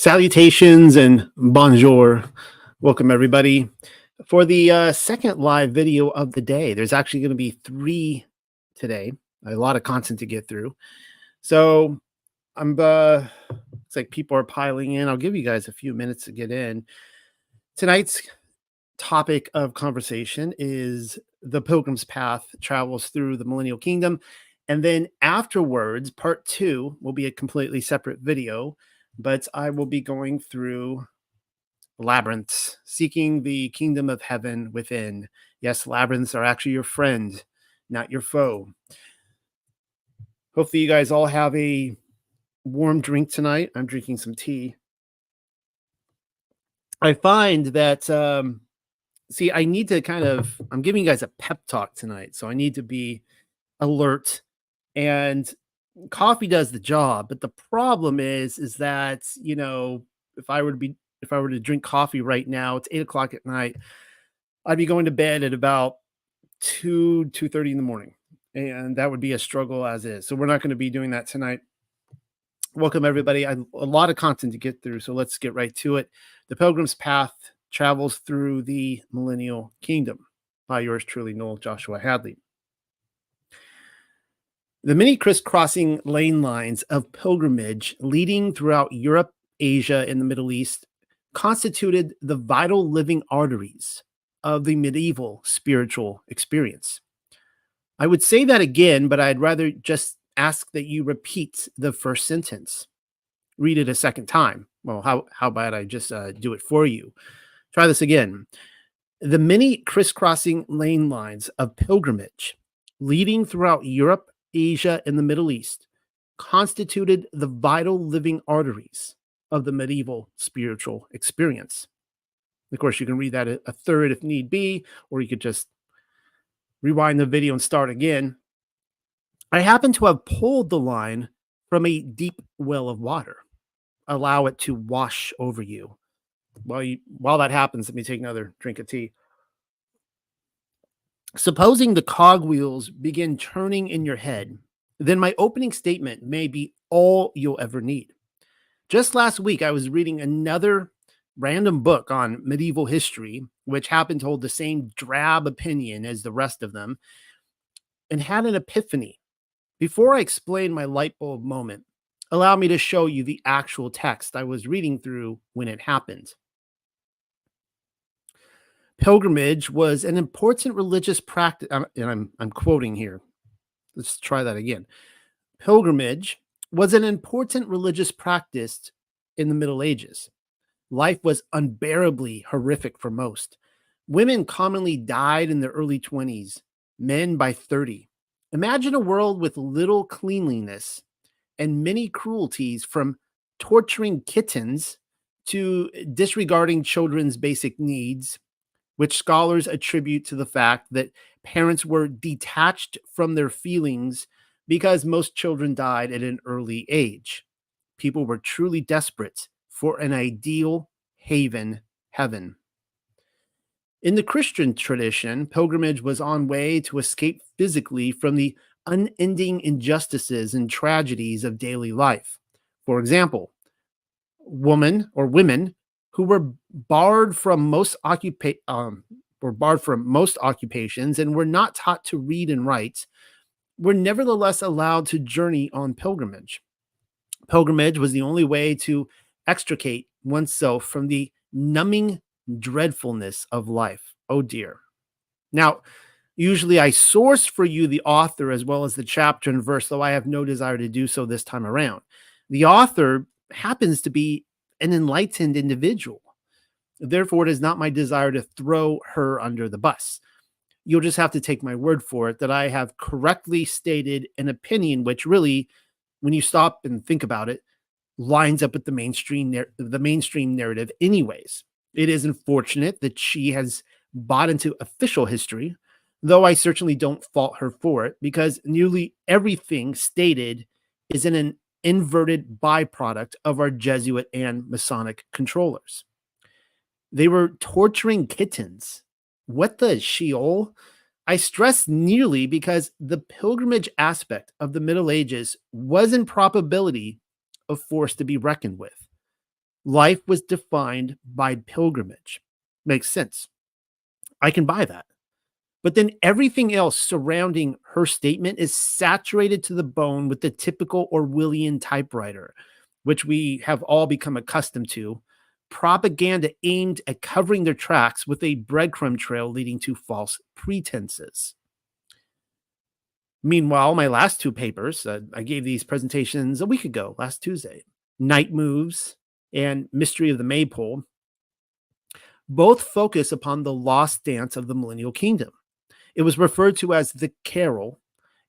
Salutations and bonjour. Welcome, everybody, for the second live video of the day. There's actually going to be three today, a lot of content to get through. So it's like people are piling in. I'll give you guys a few minutes to get in. Tonight's topic of conversation is the Pilgrim's Path travels through the Millennial Kingdom. And then afterwards, part two will be a completely separate video, but I will be going through labyrinths, seeking the kingdom of heaven within. Yes, labyrinths are actually your friend, not your foe. Hopefully you guys all have a warm drink tonight. I'm drinking some tea. I find that, I need to I'm giving you guys a pep talk tonight, so I need to be alert, and coffee does the job. But the problem is that, if I were to drink coffee right now, it's 8 o'clock at night. I'd be going to bed at about 2:30 in the morning, and that would be a struggle as is. So we're not going to be doing that tonight. Welcome, everybody. A lot of content to get through, so let's get right to it. The Pilgrim's Path travels through the Millennial Kingdom by yours truly, Noel Joshua Hadley. The many crisscrossing lane lines of pilgrimage leading throughout Europe, Asia, and the Middle East constituted the vital living arteries of the medieval spiritual experience. I would say that again, but I'd rather just ask that you repeat the first sentence. Read it a second time. Well, how about I just do it for you? Try this again. The many crisscrossing lane lines of pilgrimage leading throughout Europe, Asia, and the Middle East constituted the vital living arteries of the medieval spiritual experience. Of course, you can read that a third if need be, or you could just rewind the video and start again. I happen to have pulled the line from a deep well of water. Allow it to wash over you. While that happens, let me take another drink of tea. Supposing the cogwheels begin turning in your head, then my opening statement may be all you'll ever need. Just last week, I was reading another random book on medieval history, which happened to hold the same drab opinion as the rest of them, and had an epiphany. Before I explain my light bulb moment, allow me to show you the actual text I was reading through when it happened. Pilgrimage was an important religious practice, and I'm quoting here. Let's try that again. Pilgrimage was an important religious practice in the Middle Ages. Life was unbearably horrific for most. Women commonly died in their early 20s, men by 30. Imagine a world with little cleanliness and many cruelties, from torturing kittens to disregarding children's basic needs, which scholars attribute to the fact that parents were detached from their feelings because most children died at an early age. People were truly desperate for an ideal haven, heaven. In the Christian tradition, pilgrimage was on way to escape physically from the unending injustices and tragedies of daily life. For example, women who were barred from most occupations and were not taught to read and write were nevertheless allowed to journey on pilgrimage. Pilgrimage was the only way to extricate oneself from the numbing dreadfulness of life. Oh dear. Now, usually I source for you the author as well as the chapter and verse, though I have no desire to do so this time around. The author happens to be an enlightened individual. Therefore, it is not my desire to throw her under the bus. You'll just have to take my word for it that I have correctly stated an opinion which really, when you stop and think about it, lines up with the mainstream narrative anyways. It is unfortunate that she has bought into official history, though I certainly don't fault her for it, because nearly everything stated is an inverted byproduct of our Jesuit and Masonic controllers. They were torturing kittens. What the Sheol? I stress nearly because the pilgrimage aspect of the Middle Ages was in probability a force to be reckoned with. Life was defined by pilgrimage. Makes sense. I can buy that. But then everything else surrounding her statement is saturated to the bone with the typical Orwellian typewriter, which we have all become accustomed to. Propaganda aimed at covering their tracks with a breadcrumb trail leading to false pretenses. Meanwhile, my last two papers, I gave these presentations a week ago, last Tuesday, Night Moves and Mystery of the Maypole, both focus upon the lost dance of the Millennial Kingdom. It was referred to as the Carol,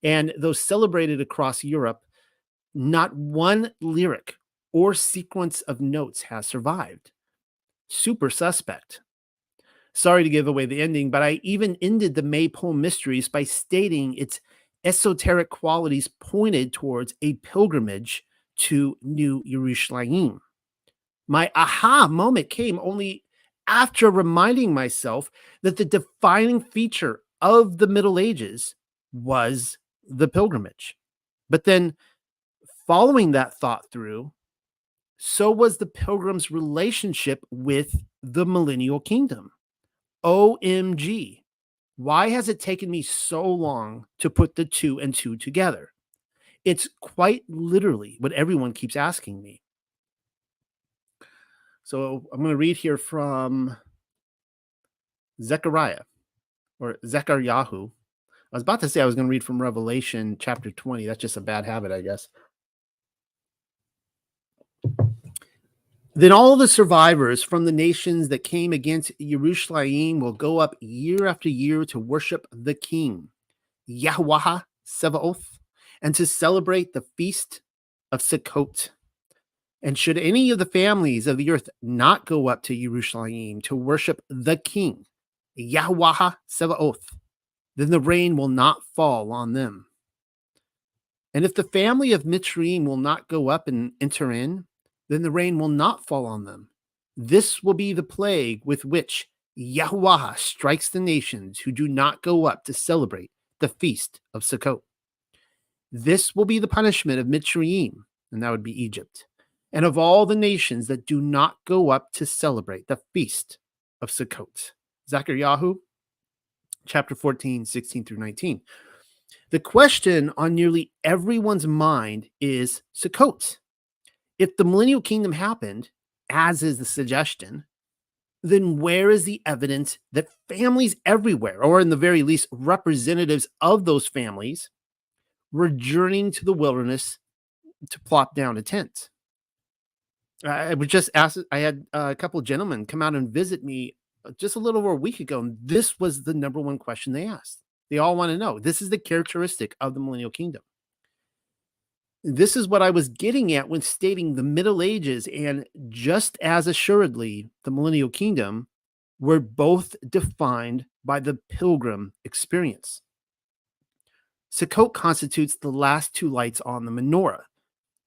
and though celebrated across Europe, not one lyric or sequence of notes has survived. Super suspect. Sorry to give away the ending, but I even ended the Maypole Mysteries by stating its esoteric qualities pointed towards a pilgrimage to New Jerusalem. My aha moment came only after reminding myself that the defining feature of the Middle Ages was the pilgrimage. But then, following that thought through, so was the pilgrim's relationship with the Millennial Kingdom. OMG. Why has it taken me so long to put the two and two together? It's quite literally what everyone keeps asking me. So I'm going to read here from Zechariah or Zechariah. I was about to say I was going to read from Revelation chapter 20. That's just a bad habit, I guess. Then all the survivors from the nations that came against Jerusalem will go up year after year to worship the King, Yahweh Sebaoth, and to celebrate the feast of Sukkot. And should any of the families of the earth not go up to Jerusalem to worship the King, Yahweh Sebaoth, then the rain will not fall on them. And if the family of Mitzrayim will not go up and enter in, then the rain will not fall on them. This will be the plague with which Yahweh strikes the nations who do not go up to celebrate the feast of Sukkot. This will be the punishment of Mitzrayim, and that would be Egypt, and of all the nations that do not go up to celebrate the feast of Sukkot. Zechariah, chapter 14, 16 through 19. The question on nearly everyone's mind is Sukkot. If the Millennial Kingdom happened, as is the suggestion, then where is the evidence that families everywhere, or in the very least representatives of those families, were journeying to the wilderness to plop down a tent? I was just asked, I had a couple of gentlemen come out and visit me just a little over a week ago, and this was the number one question they asked. They all want to know. This is the characteristic of the Millennial Kingdom. This is what I was getting at when stating the Middle Ages and just as assuredly the Millennial Kingdom were both defined by the pilgrim experience. Sukkot constitutes the last two lights on the menorah,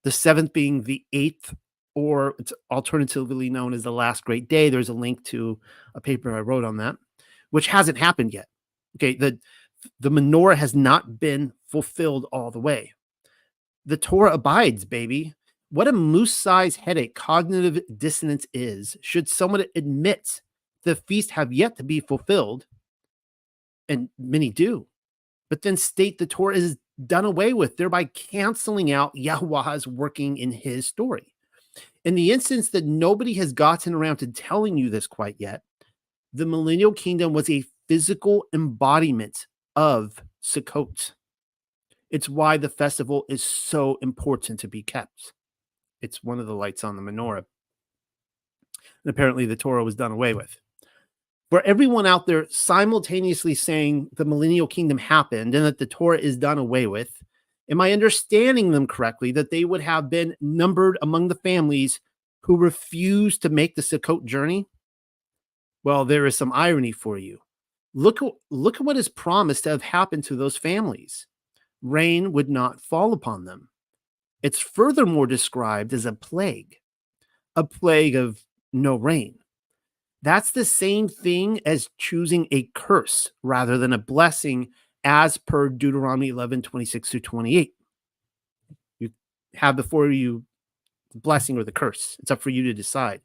the seventh being the eighth, or it's alternatively known as the last great day. There's a link to a paper I wrote on that, which hasn't happened yet. Okay, the menorah has not been fulfilled all the way. The Torah abides, baby. What a moose-sized headache cognitive dissonance is, should someone admit the feast have yet to be fulfilled, and many do, but then state the Torah is done away with, thereby canceling out Yahweh's working in his story. In the instance that nobody has gotten around to telling you this quite yet, the Millennial Kingdom was a physical embodiment of Sukkot. It's why the festival is so important to be kept. It's one of the lights on the menorah. And apparently the Torah was done away with. For everyone out there simultaneously saying the Millennial Kingdom happened and that the Torah is done away with, am I understanding them correctly that they would have been numbered among the families who refused to make the Sukkot journey? Well, there is some irony for you. Look at what is promised to have happened to those families. Rain would not fall upon them. It's furthermore described as a plague of no rain. That's the same thing as choosing a curse rather than a blessing, as per Deuteronomy 11, 26 through 28. You have before you the blessing or the curse. It's up for you to decide.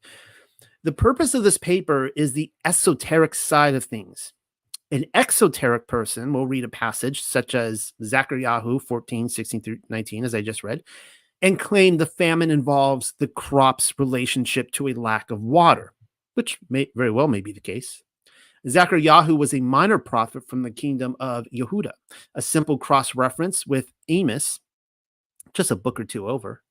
The purpose of this paper is the esoteric side of things. An exoteric person will read a passage such as Zechariah 14:16 through 19, as I just read, and claim the famine involves the crop's relationship to a lack of water, which may very well may be the case. Zechariah was a minor prophet from the kingdom of Yehuda, a simple cross-reference with Amos, just a book or two over.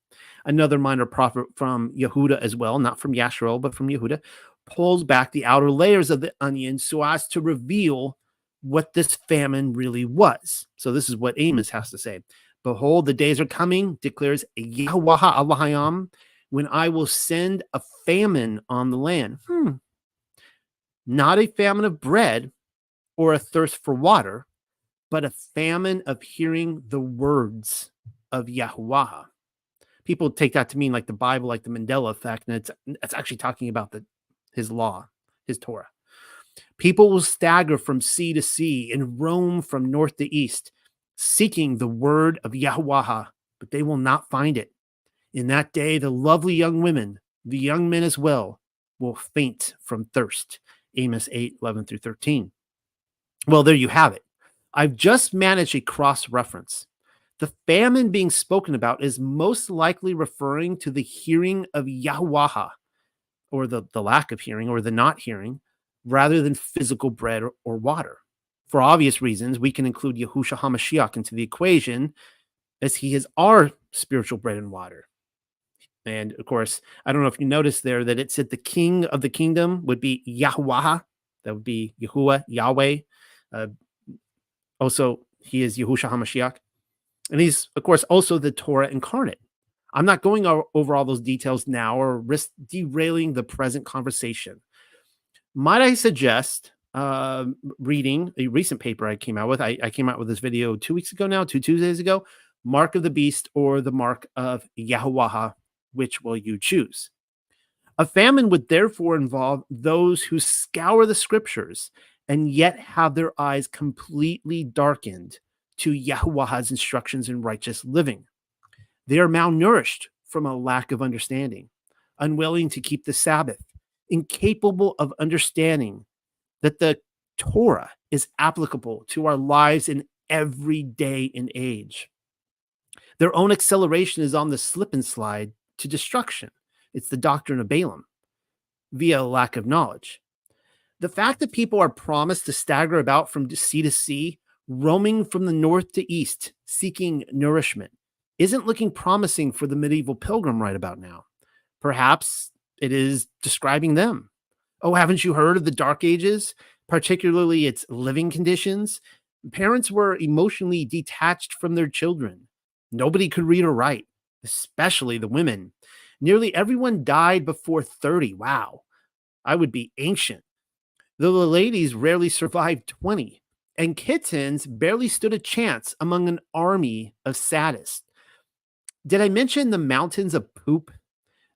Another minor prophet from Yehuda as well, not from Yasharel, but from Yehuda, pulls back the outer layers of the onion so as to reveal what this famine really was. So this is what Amos has to say. Behold, the days are coming, declares Yahweh Allahayam, when I will send a famine on the land. Not a famine of bread or a thirst for water, but a famine of hearing the words of Yahweh. People take that to mean like the Bible, like the Mandela effect, and it's actually talking about his law, his Torah. People will stagger from sea to sea and roam from north to east, seeking the word of Yahweh, but they will not find it. In that day, the lovely young women, the young men as well, will faint from thirst. Amos 8:11 through 13. Well, there you have it. I've just managed a cross-reference. The famine being spoken about is most likely referring to the hearing of Yahweh, or the lack of hearing, or the not hearing, rather than physical bread or water. For obvious reasons, we can include Yahushua HaMashiach into the equation, as he is our spiritual bread and water. And of course, I don't know if you noticed there that it said the king of the kingdom would be Yahweh. That would be Yahuwah, Yahweh. Also, he is Yahushua HaMashiach. And he's, of course, also the Torah incarnate. I'm not going over all those details now or risk derailing the present conversation. Might I suggest reading a recent paper I came out with? I came out with this video 2 weeks ago now, 2 Tuesdays ago. Mark of the Beast or the Mark of Yahweh, which will you choose? A famine would therefore involve those who scour the scriptures and yet have their eyes completely darkened to Yahweh's instructions in righteous living. They are malnourished from a lack of understanding, unwilling to keep the Sabbath, incapable of understanding that the Torah is applicable to our lives in every day and age. Their own acceleration is on the slip and slide to destruction. It's the doctrine of Balaam via lack of knowledge. The fact that people are promised to stagger about from sea to sea, roaming from the north to east, seeking nourishment, isn't looking promising for the medieval pilgrim right about now. Perhaps it is describing them. Oh, haven't you heard of the Dark Ages, particularly its living conditions? Parents were emotionally detached from their children. Nobody could read or write, especially the women. Nearly everyone died before 30. Wow. I would be ancient. Though the ladies rarely survived 20, and kittens barely stood a chance among an army of sadists. Did I mention the mountains of poop?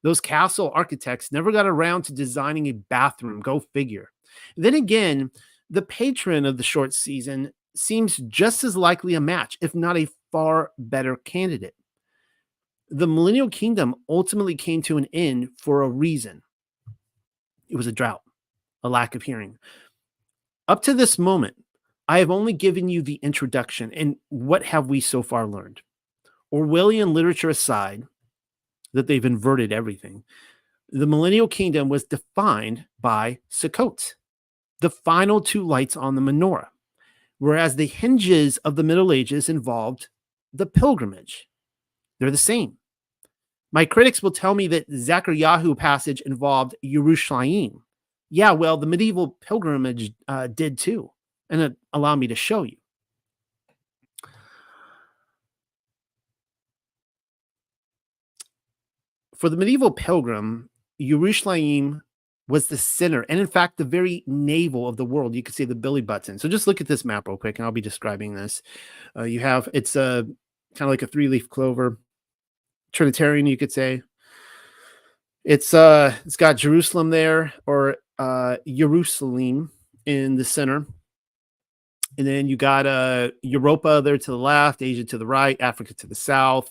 Those castle architects never got around to designing a bathroom. Go figure. Then again, the patron of the short season seems just as likely a match, if not a far better candidate. The Millennial Kingdom ultimately came to an end for a reason. It was a drought, a lack of hearing. Up to this moment, I have only given you the introduction, and what have we so far learned? Orwellian literature aside, that they've inverted everything, the Millennial Kingdom was defined by Sukkot, the final two lights on the menorah, whereas the hinges of the Middle Ages involved the pilgrimage. They're the same. My critics will tell me that Zechariah passage involved Yerushalayim. Yeah, well, the medieval pilgrimage did too. And allow me to show you. For the medieval pilgrim, Yerushalayim was the center and, in fact, the very navel of the world. You could see the belly button. So just look at this map real quick, and I'll be describing this. You have, it's kind of like a three-leaf clover. Trinitarian, you could say. It's got Jerusalem there, or Jerusalem in the center. And then you got Europa there to the left, Asia to the right, Africa to the south.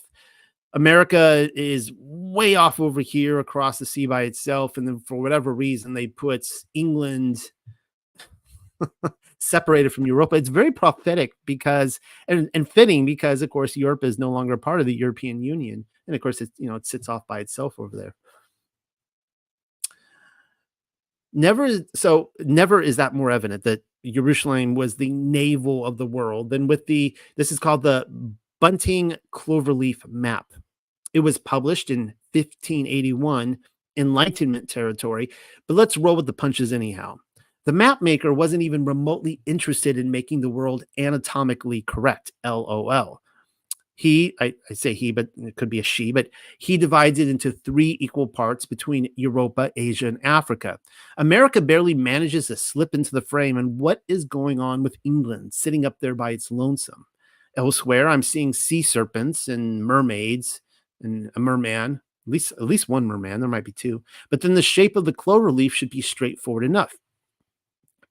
America is way off over here across the sea by itself, and then for whatever reason they put England separated from Europa. It's very prophetic because and fitting because of course Europe is no longer part of the European Union, and of course it sits off by itself over there. Never is that more evident that Jerusalem was the navel of the world than with the this is called the Bunting Cloverleaf Map. It was published in 1581, Enlightenment territory, but let's roll with the punches anyhow. The map maker wasn't even remotely interested in making the world anatomically correct, LOL. I say he, but it could be a she, but he divides it into three equal parts between Europa, Asia, and Africa. America barely manages to slip into the frame. And what is going on with England sitting up there by its lonesome? Elsewhere, I'm seeing sea serpents and mermaids and a merman, at least one merman, there might be two. But then the shape of the clover leaf should be straightforward enough.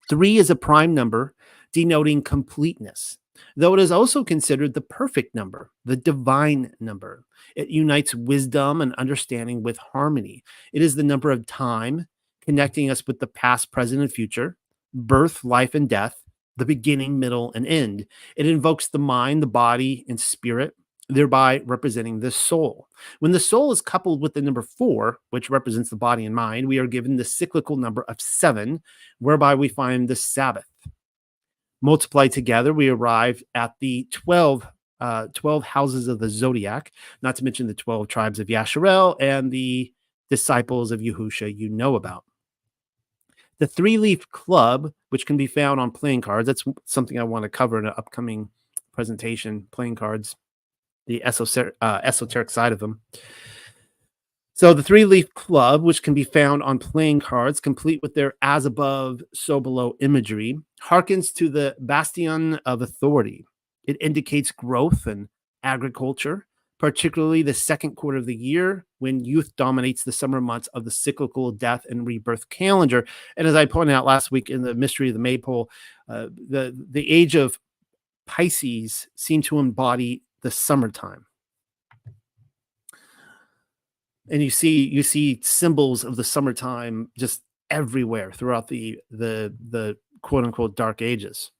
Three is a prime number denoting completeness, though it is also considered the perfect number, the divine number. It unites wisdom and understanding with harmony. It is the number of time, connecting us with the past, present, and future, birth, life, and death, the beginning, middle, and end. It invokes the mind, the body, and spirit, thereby representing the soul. When the soul is coupled with the number four, which represents the body and mind, we are given the cyclical number of seven, whereby we find the Sabbath. Multiplied together, we arrive at the 12 houses of the zodiac, not to mention the 12 tribes of Yasharel and the disciples of Yahusha you know about. The three-leaf club, which can be found on playing cards, that's something I want to cover in an upcoming presentation, playing cards, the esoteric side of them. So the three-leaf club, which can be found on playing cards, complete with their as above, so below imagery, harkens to the bastion of authority. It indicates growth and agriculture, particularly the second quarter of the year when youth dominates the summer months of the cyclical death and rebirth calendar. And as I pointed out last week in the Mystery of the Maypole, the age of Pisces seemed to embody the summertime. And you see symbols of the summertime just everywhere throughout the quote unquote dark ages.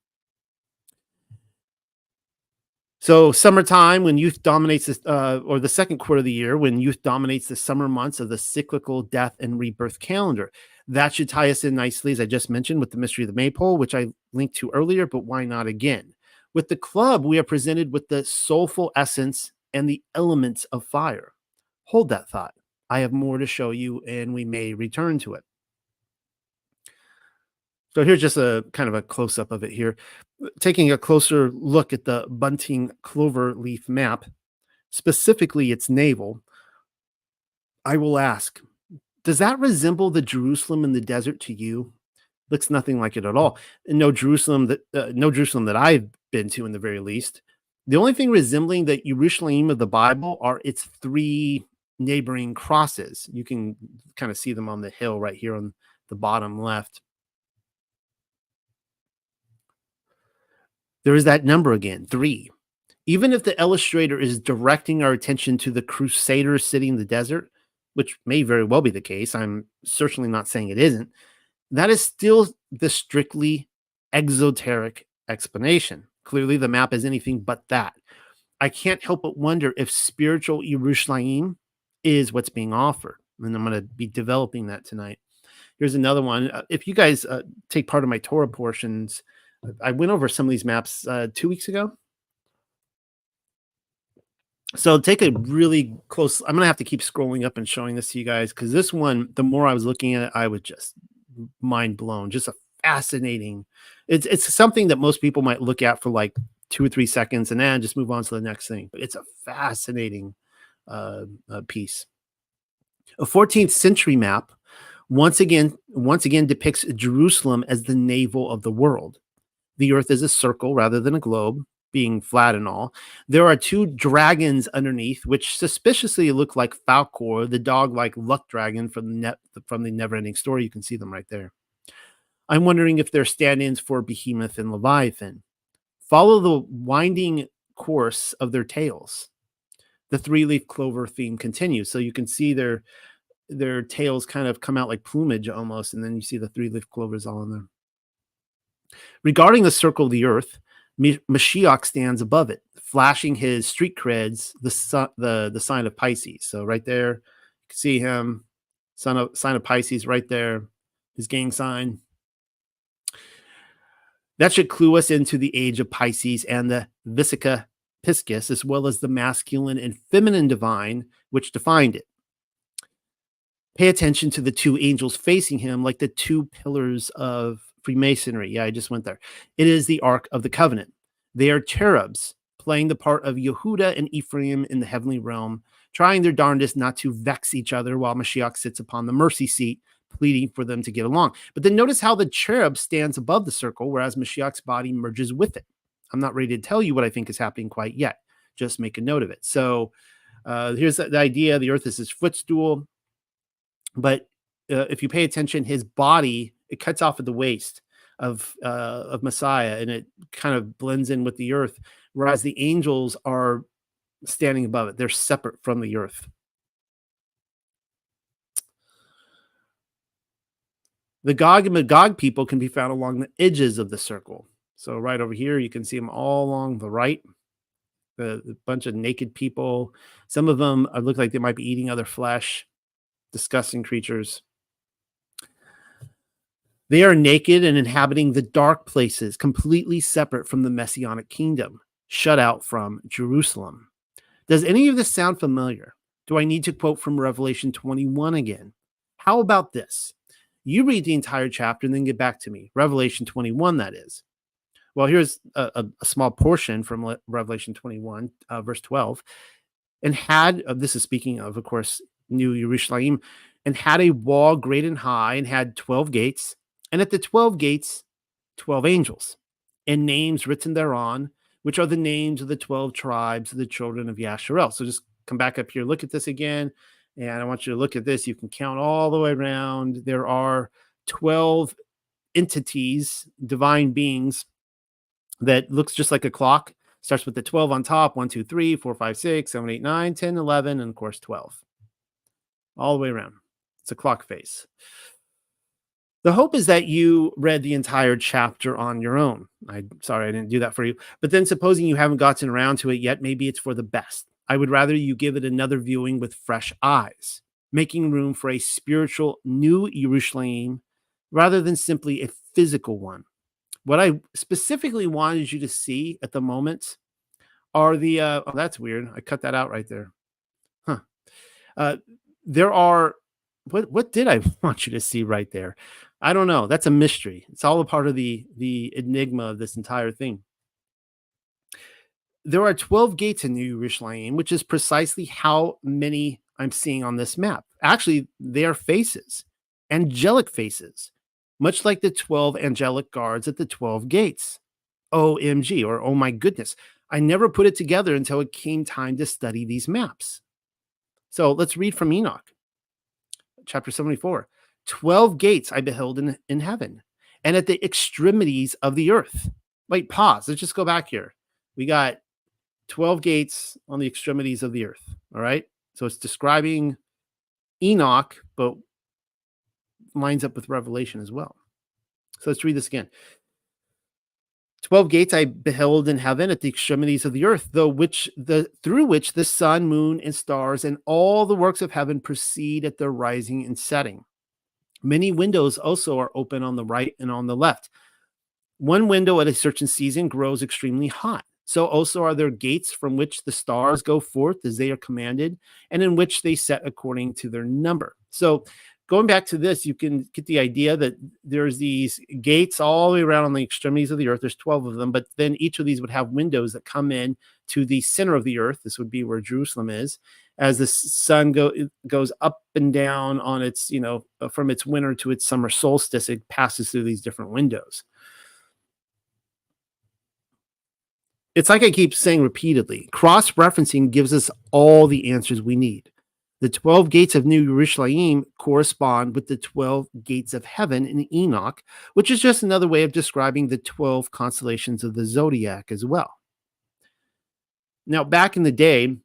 So summertime when youth dominates this, or the second quarter of the year when youth dominates the summer months of the cyclical death and rebirth calendar. That should tie us in nicely, as I just mentioned, with the Mystery of the Maypole, which I linked to earlier, but why not again? With the club, we are presented with the soulful essence and the elements of fire. Hold that thought. I have more to show you, and we may return to it. So here's just a kind of a close-up of it here. Taking a closer look at the Bunting clover leaf map, specifically its navel, I will ask, does that resemble the Jerusalem in the desert to you? Looks nothing like it at all. And no Jerusalem that I've been to in the very least. The only thing resembling the Jerusalem of the Bible are its three neighboring crosses. You can kind of see them on the hill right here on the bottom left. There is that number again, 3. Even if the illustrator is directing our attention to the crusaders sitting in the desert, which may very well be the case, I'm certainly not saying it isn't, that is still the strictly exoteric explanation. Clearly, the map is anything but that. I can't help but wonder if spiritual Yerushalayim is what's being offered. And I'm going to be developing that tonight. Here's another one. If you guys take part of my Torah portions, I went over some of these maps 2 weeks ago. So take a really close, I'm going to have to keep scrolling up and showing this to you guys, because this one, the more I was looking at it, I was just mind blown. Just a fascinating, it's something that most people might look at for like 2 or 3 seconds and then just move on to the next thing. But it's a fascinating piece. A 14th century map once again depicts Jerusalem as the navel of the world. The earth is a circle rather than a globe, being flat and all. There are 2 dragons underneath, which suspiciously look like Falcor, the dog-like luck dragon from the Never-Ending Story. You can see them right there. I'm wondering if they're stand-ins for Behemoth and Leviathan. Follow the winding course of their tails. the three-leaf clover theme continues. So you can see their tails kind of come out like plumage almost, and then you see the three-leaf clovers all in there. Regarding the circle of the earth, Mashiach stands above it, flashing his street creds, the sign of Pisces. So right there, you can see him, sign of Pisces right there, his gang sign. That should clue us into the age of Pisces and the Visica Piscis, as well as the masculine and feminine divine, which defined it. Pay attention to the two angels facing him like the two pillars of Freemasonry. Yeah, I just went there. It is the Ark of the Covenant. They are cherubs playing the part of Yehuda and Ephraim in the heavenly realm, trying their darndest not to vex each other while Mashiach sits upon the mercy seat, pleading for them to get along. But then notice how the cherub stands above the circle, whereas Mashiach's body merges with it. I'm not ready to tell you what I think is happening quite yet. Just make a note of it. So here's the idea. The earth is his footstool. But if you pay attention, his body, it cuts off at the waist of Messiah, and it kind of blends in with the earth, whereas the angels are standing above it. They're separate from the earth. The Gog and Magog people can be found along the edges of the circle. So right over here, you can see them all along the right. The bunch of naked people. Some of them look like they might be eating other flesh. Disgusting creatures. They are naked and inhabiting the dark places, completely separate from the Messianic kingdom, shut out from Jerusalem. Does any of this sound familiar? Do I need to quote from Revelation 21 again? How about this? You read the entire chapter and then get back to me. Revelation 21, that is. Well, here's a small portion from Revelation 21, verse 12. And had, this is speaking of course, New Jerusalem, and had a wall great and high, and had 12 gates, and at the 12 gates, 12 angels, and names written thereon, which are the names of the 12 tribes of the children of Yasharel. So just come back up here, look at this again, and I want you to look at this. You can count all the way around. There are 12 entities, divine beings, that looks just like a clock. Starts with the 12 on top, 1, 2, 3, 4, 5, 6, 7, 8, 9, 10, 11, and of course 12. All the way around. It's a clock face. The hope is that you read the entire chapter on your own. Sorry, I didn't do that for you. But then supposing you haven't gotten around to it yet, maybe it's for the best. I would rather you give it another viewing with fresh eyes, making room for a spiritual new Jerusalem rather than simply a physical one. What I specifically wanted you to see at the moment are the, oh, that's weird. I cut that out right there. There are, what did I want you to see right there? I don't know. That's a mystery. It's all a part of the enigma of this entire thing. There are 12 gates in New Jerusalem, which is precisely how many I'm seeing on this map. Actually, they are faces, angelic faces, much like the 12 angelic guards at the 12 gates. OMG, or oh my goodness. I never put it together until it came time to study these maps. So let's read from Enoch, chapter 74. 12 gates I beheld in heaven, and at the extremities of the earth. Wait, pause. Let's just go back here. We got 12 gates on the extremities of the earth. All right. So it's describing Enoch, but lines up with Revelation as well. So let's read this again. 12 gates I beheld in heaven at the extremities of the earth, through which the sun, moon, and stars and all the works of heaven proceed at their rising and setting. Many windows also are open on the right and on the left. One window at a certain season grows extremely hot. So also are there gates from which the stars go forth as they are commanded, and in which they set according to their number. So going back to this, you can get the idea that there's these gates all the way around on the extremities of the earth. There's 12 of them, but then each of these would have windows that come in to the center of the earth. This would be where Jerusalem is, as the sun goes up and down on its, from its winter to its summer solstice. It passes through these different windows. It's like I keep saying repeatedly, cross-referencing gives us all the answers we need. The 12 gates of New Jerusalem correspond with the 12 gates of heaven in Enoch, which is just another way of describing the 12 constellations of the zodiac as well. Now, back in the day,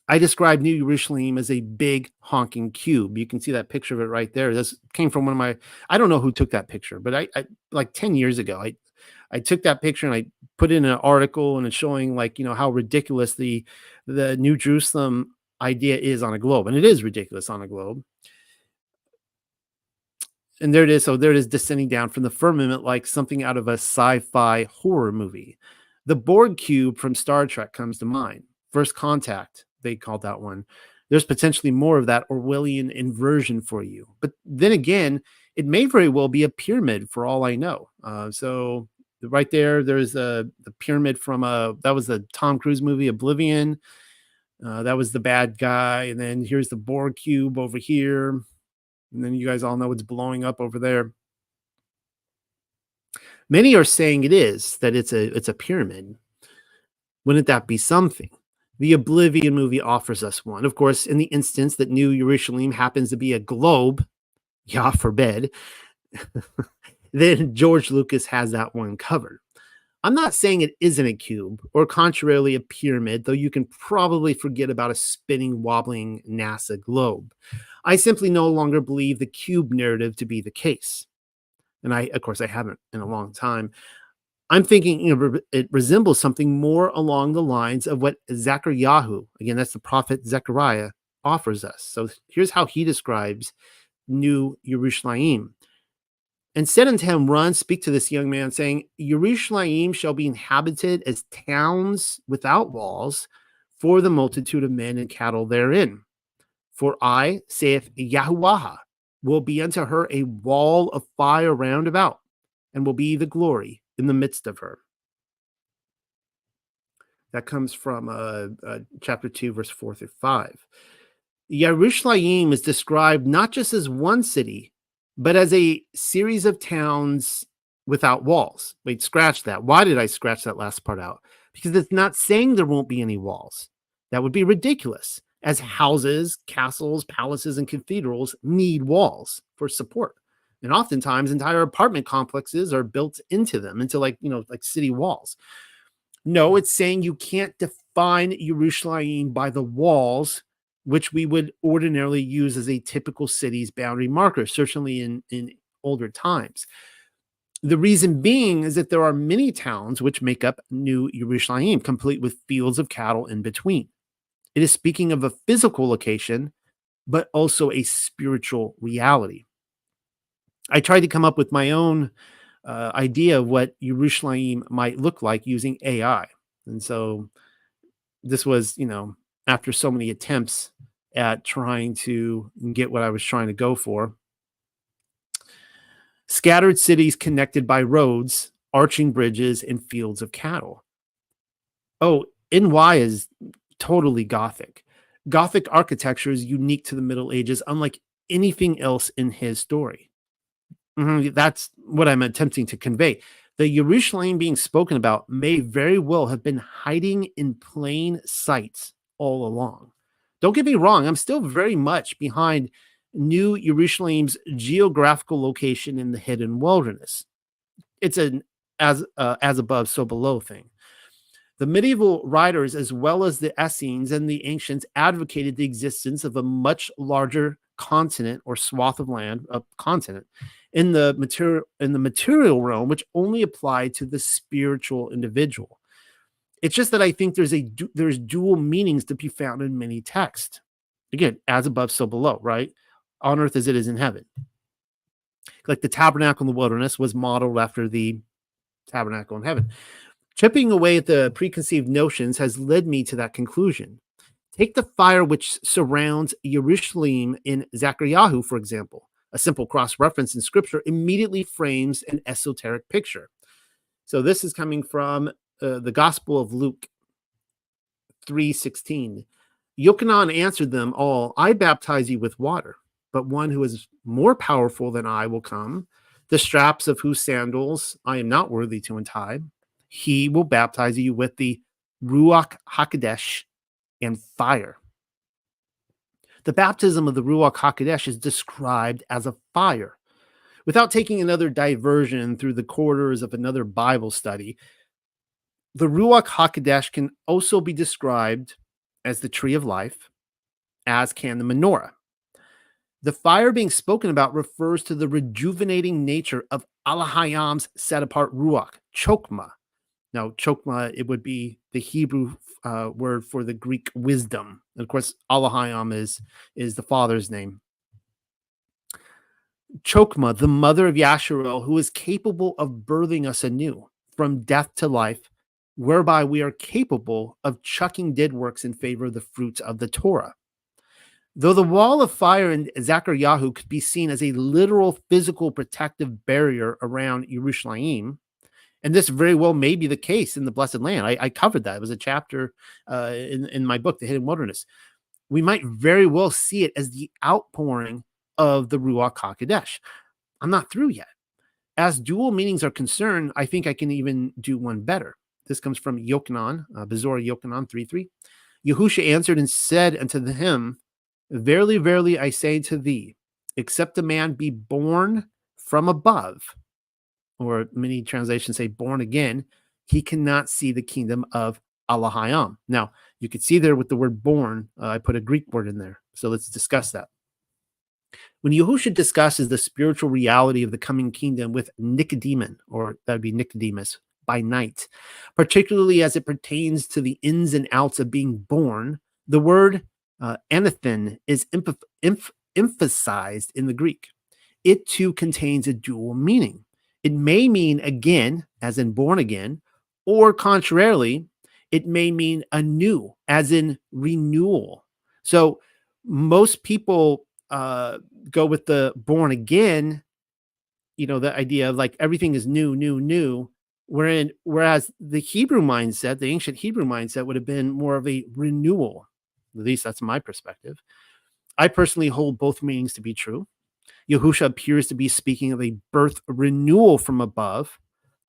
I describe New Jerusalem as a big honking cube. You can see that picture of it right there. This came from one of my, I don't know who took that picture, but I like 10 years ago, I took that picture and I put in an article and it's showing like, how ridiculous the New Jerusalem idea is on a globe. And it is ridiculous on a globe. And there it is. So there it is, descending down from the firmament like something out of a sci-fi horror movie. The Borg cube from Star Trek comes to mind. First Contact, they called that one. There's potentially more of that Orwellian inversion for you. But then again, it may very well be a pyramid for all I know. So right there, there's the pyramid from that was the Tom Cruise movie Oblivion. That was the bad guy. And then here's the Borg cube over here. And then you guys all know it's blowing up over there. Many are saying that it's a pyramid. Wouldn't that be something? The Oblivion movie offers us one. Of course, in the instance that New Jerusalem happens to be a globe, Yah forbid, then George Lucas has that one covered. I'm not saying it isn't a cube or contrarily a pyramid, though you can probably forget about a spinning, wobbling NASA globe. I simply no longer believe the cube narrative to be the case. And of course, I haven't in a long time. I'm thinking it resembles something more along the lines of what Zechariah, again, that's the prophet Zechariah, offers us. So here's how he describes New Jerusalem. And said unto him, run, speak to this young man, saying, Jerusalem shall be inhabited as towns without walls for the multitude of men and cattle therein. For I, saith Yahuwah, will be unto her a wall of fire round about, and will be the glory in the midst of her. That comes from chapter 2, verse 4 through 5. Jerusalem is described not just as one city, but as a series of towns without walls. Wait, scratch that. Why did I scratch that last part out? Because it's not saying there won't be any walls. That would be ridiculous, as houses, castles, palaces, and cathedrals need walls for support. And oftentimes entire apartment complexes are built into them, into like city walls. No, it's saying you can't define Jerusalem by the walls, which we would ordinarily use as a typical city's boundary marker, certainly in older times. The reason being is that there are many towns which make up New Jerusalem, complete with fields of cattle in between. It is speaking of a physical location, but also a spiritual reality. I tried to come up with my own idea of what Jerusalem might look like using AI. And so this was, after so many attempts at trying to get what I was trying to go for. Scattered cities connected by roads, arching bridges, and fields of cattle. Oh, NY is totally Gothic. Gothic architecture is unique to the Middle Ages, unlike anything else in his story. That's what I'm attempting to convey. The Jerusalem being spoken about may very well have been hiding in plain sight all along. Don't get me wrong, I'm still very much behind New Jerusalem's geographical location in the hidden wilderness. It's an as above, so below thing. The medieval writers, as well as the Essenes and the ancients, advocated the existence of a much larger continent or swath of land, a continent, in the material realm, which only applied to the spiritual individual. It's just that I think there's dual meanings to be found in many texts. Again, as above, so below, right? On earth as it is in heaven. Like the tabernacle in the wilderness was modeled after the tabernacle in heaven. Chipping away at the preconceived notions has led me to that conclusion. Take the fire which surrounds Jerusalem in Zechariah, for example. A simple cross-reference in scripture immediately frames an esoteric picture. So this is coming from the Gospel of Luke 3:16. Yochanan answered them all, I baptize you with water, but one who is more powerful than I will come, the straps of whose sandals I am not worthy to untie. He will baptize you with the Ruach HaKodesh and fire. The baptism of the Ruach HaKodesh is described as a fire. Without taking another diversion through the corridors of another Bible study, the Ruach HaKodesh can also be described as the tree of life, as can the menorah. The fire being spoken about refers to the rejuvenating nature of Alahayam's set apart ruach, chokmah. Now, chokmah, it would be the Hebrew word for the Greek wisdom. And of course, Alahayam is the Father's name. Chokmah, the mother of Yasharel, who is capable of birthing us anew from death to life, whereby we are capable of chucking dead works in favor of the fruits of the Torah. Though the wall of fire in Zechariah could be seen as a literal physical protective barrier around Yerushalayim, and this very well may be the case in the Blessed Land. I covered that. It was a chapter in my book, The Hidden Wilderness. We might very well see it as the outpouring of the Ruach HaKodesh. I'm not through yet. As dual meanings are concerned, I think I can even do one better. This comes from Yochanan, Bezorah Yochanan 3:3. Yahusha answered and said unto him, Verily, verily, I say to thee, except a man be born from above, or many translations say born again, he cannot see the kingdom of Alahayam. Now, you can see there with the word born, I put a Greek word in there. So let's discuss that. When Yahusha discusses the spiritual reality of the coming kingdom with Nicodemus, or that would be Nicodemus, by night, particularly as it pertains to the ins and outs of being born, the word anathen is emphasized in the Greek. It too contains a dual meaning. It may mean again, as in born again, or contrarily, it may mean anew, as in renewal. So most people go with the born again, the idea of like everything is new, whereas the Hebrew mindset, the ancient Hebrew mindset would have been more of a renewal. At least that's my perspective. I personally hold both meanings to be true. Yahusha appears to be speaking of a birth renewal from above,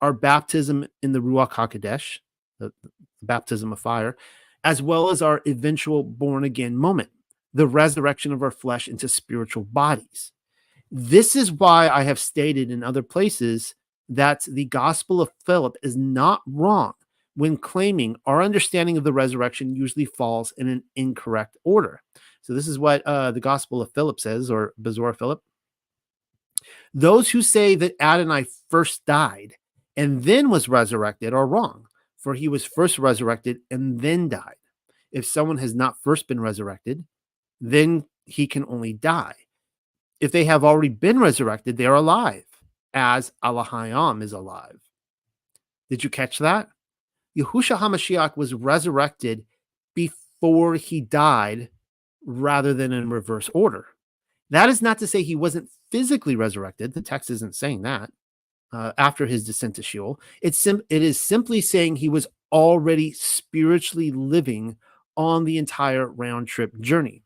our baptism in the Ruach HaKodesh, the baptism of fire, as well as our eventual born again moment, the resurrection of our flesh into spiritual bodies. This is why I have stated in other places that the Gospel of Philip is not wrong when claiming our understanding of the resurrection usually falls in an incorrect order. So this is what the Gospel of Philip says, or Bezorah Philip. Those who say that Adonai first died and then was resurrected are wrong, for he was first resurrected and then died. If someone has not first been resurrected, then he can only die. If they have already been resurrected, they are alive, as Alahayam is alive. Did you catch that? Yahushua HaMashiach was resurrected before he died rather than in reverse order. That is not to say he wasn't physically resurrected. The text isn't saying that after his descent to Sheol. It is simply saying he was already spiritually living on the entire round trip journey.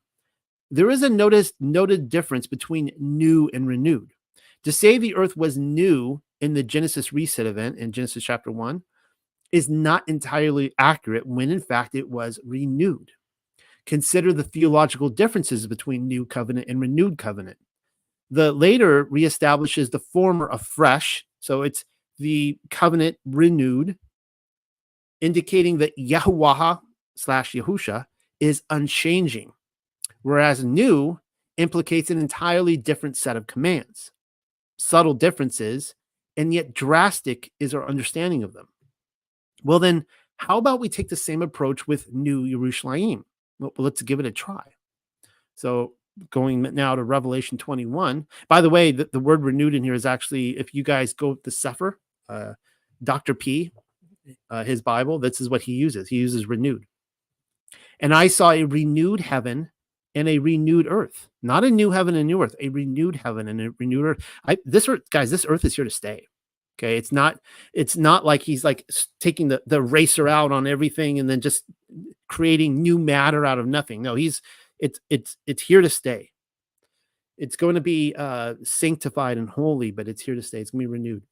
There is a noted difference between new and renewed. To say the earth was new in the Genesis reset event in Genesis chapter 1 is not entirely accurate when in fact it was renewed. Consider the theological differences between new covenant and renewed covenant. The later reestablishes the former afresh, so it's the covenant renewed, indicating that Yahuwah / Yahusha is unchanging, whereas new implicates an entirely different set of commands. Subtle differences, and yet drastic is our understanding of them. Well, then, how about we take the same approach with New Yerushalayim? Well, let's give it a try. So going now to Revelation 21. By the way, the word renewed in here is actually, if you guys go with the Sefer, Dr. P, his Bible, this is what he uses. He uses renewed. And I saw a renewed heaven and a renewed earth. Not a new heaven and new earth, a renewed heaven and a renewed earth. This earth is here to stay. Okay, it's not like he's like taking the eraser out on everything and then just creating new matter out of nothing. No, it's here to stay. It's going to be sanctified and holy, but it's here to stay. It's going to be renewed.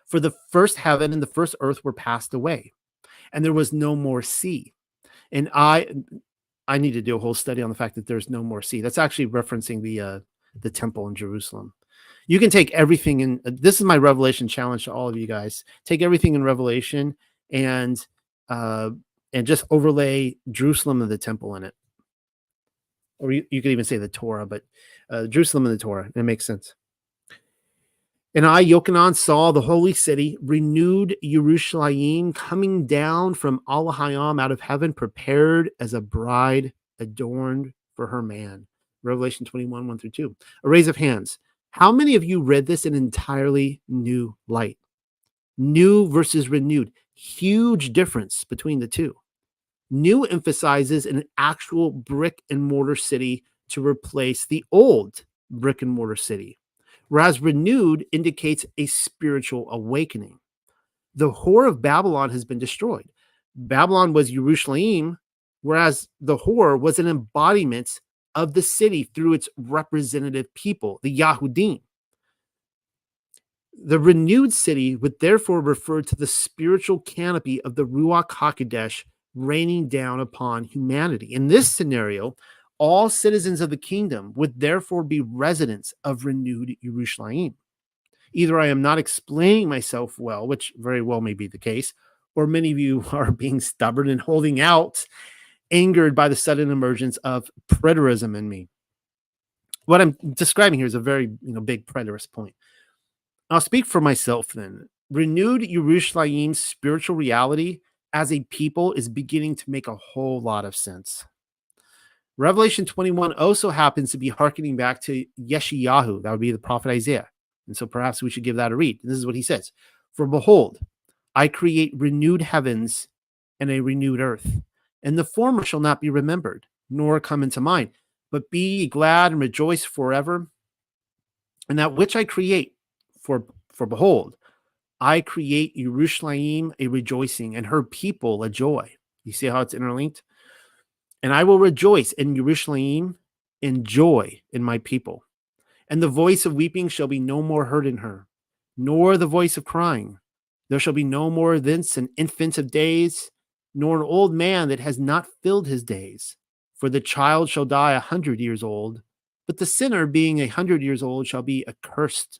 For the first heaven and the first earth were passed away, and there was no more sea. And I need to do a whole study on the fact that there's no more sea. That's actually referencing the temple in Jerusalem. You can take everything in. This is my Revelation challenge to all of you guys. Take everything in Revelation and and just overlay Jerusalem and the temple in it. Or you could even say the Torah, but Jerusalem and the Torah. It makes sense. And I, Yochanan, saw the holy city, renewed Yerushalayim, coming down from Alahayam out of heaven, prepared as a bride adorned for her man. Revelation 21, 1 through 2. A raise of hands. How many of you read this in entirely new light? New versus renewed. Huge difference between the two. New emphasizes an actual brick and mortar city to replace the old brick and mortar city, whereas renewed indicates a spiritual awakening. The whore of Babylon has been destroyed. Babylon was Jerusalem, whereas the whore was an embodiment of the city through its representative people, the Yahudim. The renewed city would therefore refer to the spiritual canopy of the Ruach HaKodesh raining down upon humanity. In this scenario, all citizens of the kingdom would therefore be residents of renewed Yerushalayim. Either I am not explaining myself well, which very well may be the case, or many of you are being stubborn and holding out, angered by the sudden emergence of preterism in me. What I'm describing here is a very big preterist point. I'll speak for myself then. Renewed Yerushalayim's spiritual reality as a people is beginning to make a whole lot of sense. Revelation 21 also happens to be hearkening back to Yeshayahu. That would be the prophet Isaiah. And so perhaps we should give that a read. And this is what he says. For behold, I create renewed heavens and a renewed earth, and the former shall not be remembered, nor come into mind, but be ye glad and rejoice forever. And that which I create, for behold, I create Yerushalayim a rejoicing, and her people a joy. You see how it's interlinked? And I will rejoice in Yerushalayim, in joy in my people. And the voice of weeping shall be no more heard in her, nor the voice of crying. There shall be no more thence an infant of days, nor an old man that has not filled his days. For the child shall die 100 years old, but the sinner being 100 years old shall be accursed.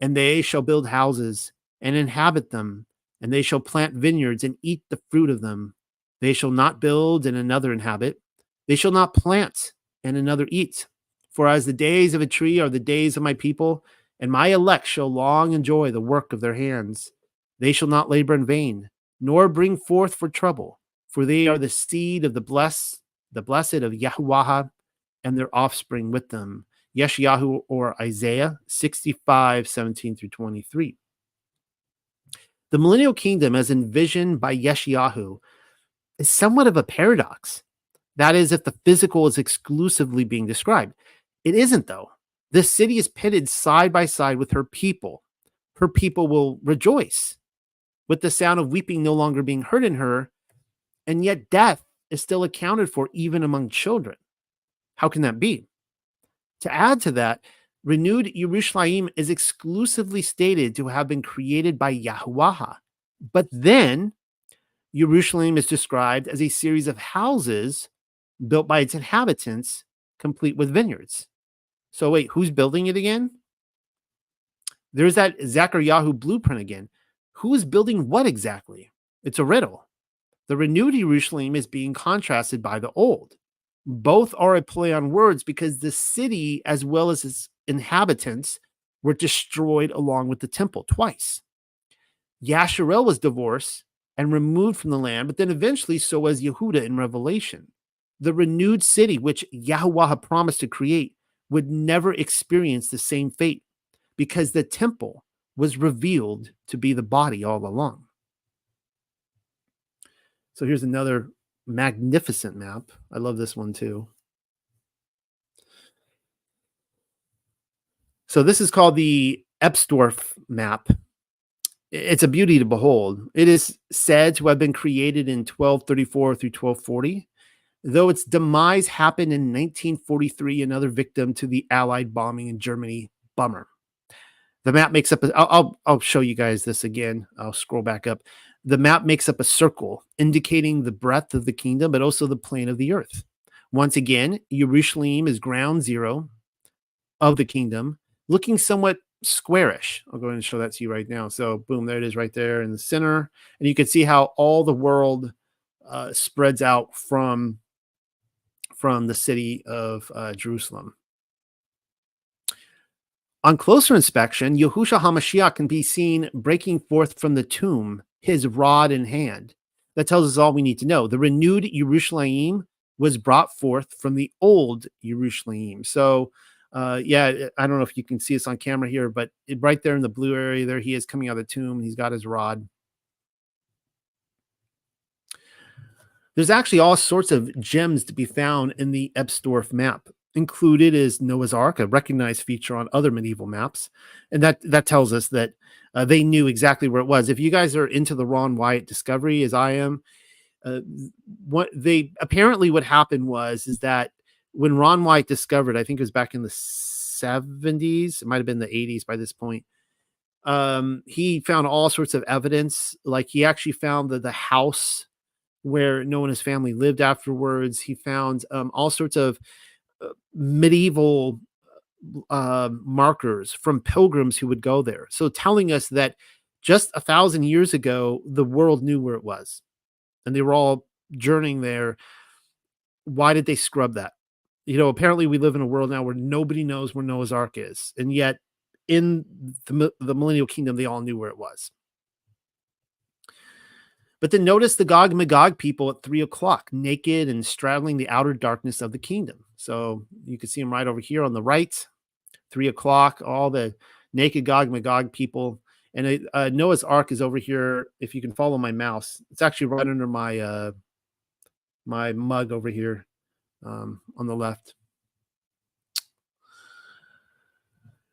And they shall build houses and inhabit them, and they shall plant vineyards and eat the fruit of them. They shall not build and another inhabit. They shall not plant and another eat. For as the days of a tree are the days of my people, and my elect shall long enjoy the work of their hands. They shall not labor in vain, nor bring forth for trouble, for they are the seed of the blessed of Yahuwah, and their offspring with them. Yeshayahu or Isaiah 65, 17 through 23. The millennial kingdom, as envisioned by Yeshayahu, is somewhat of a paradox. That is, if the physical is exclusively being described. It isn't, though. This city is pitted side by side with her people. Her people will rejoice, with the sound of weeping no longer being heard in her, and yet death is still accounted for even among children. How can that be? To add to that, renewed Yerushalayim is exclusively stated to have been created by Yahuwah. But then, Yerushalayim is described as a series of houses built by its inhabitants, complete with vineyards. So wait, who's building it again? There's that Zechariah blueprint again. Who is building what exactly? It's a riddle. The renewed Yerushalayim is being contrasted by the old. Both are a play on words because the city, as well as its inhabitants, were destroyed along with the temple twice. Yasharel was divorced and removed from the land, but then eventually so was Yehuda in Revelation. The renewed city, which Yahuwah promised to create, would never experience the same fate because the temple was revealed to be the body all along. So here's another magnificent map. I love this one too. So this is called the Ebsdorf map. It's a beauty to behold. It is said to have been created in 1234 through 1240, though its demise happened in 1943, another victim to the Allied bombing in Germany. Bummer. The map makes up, I'll show you guys this again. I'll scroll back up. The map makes up a circle indicating the breadth of the kingdom, but also the plane of the earth. Once again, Yerushalayim is ground zero of the kingdom, looking somewhat squarish. I'll go ahead and show that to you right now. So boom, there it is right there in the center. And you can see how all the world spreads out from the city of Jerusalem. On closer inspection, Yahushua HaMashiach can be seen breaking forth from the tomb, his rod in hand. That tells us all we need to know. The renewed Yerushalayim was brought forth from the old Yerushalayim. So, yeah, I don't know if you can see this on camera here, but right there in the blue area, there he is coming out of the tomb. He's got his rod. There's actually all sorts of gems to be found in the Ebsdorf map. Included is Noah's Ark, a recognized feature on other medieval maps, and that tells us that they knew exactly where it was. If you guys are into the Ron Wyatt discovery, as I am, what happened is that when Ron Wyatt discovered, I think it was back in the 70s, it might have been the 80s by this point. He found all sorts of evidence. Like he actually found the house where Noah and his family lived afterwards. He found all sorts of medieval markers from pilgrims who would go there. So telling us that just 1,000 years ago, the world knew where it was and they were all journeying there. Why did they scrub that? Apparently we live in a world now where nobody knows where Noah's Ark is. And yet in the Millennial Kingdom, they all knew where it was. But then notice the Gog and Magog people at 3 o'clock, naked and straddling the outer darkness of the kingdom. So you can see them right over here on the right, 3 o'clock, all the naked Gog and Magog people. And Noah's Ark is over here. If you can follow my mouse, it's actually right under my my mug over here on the left.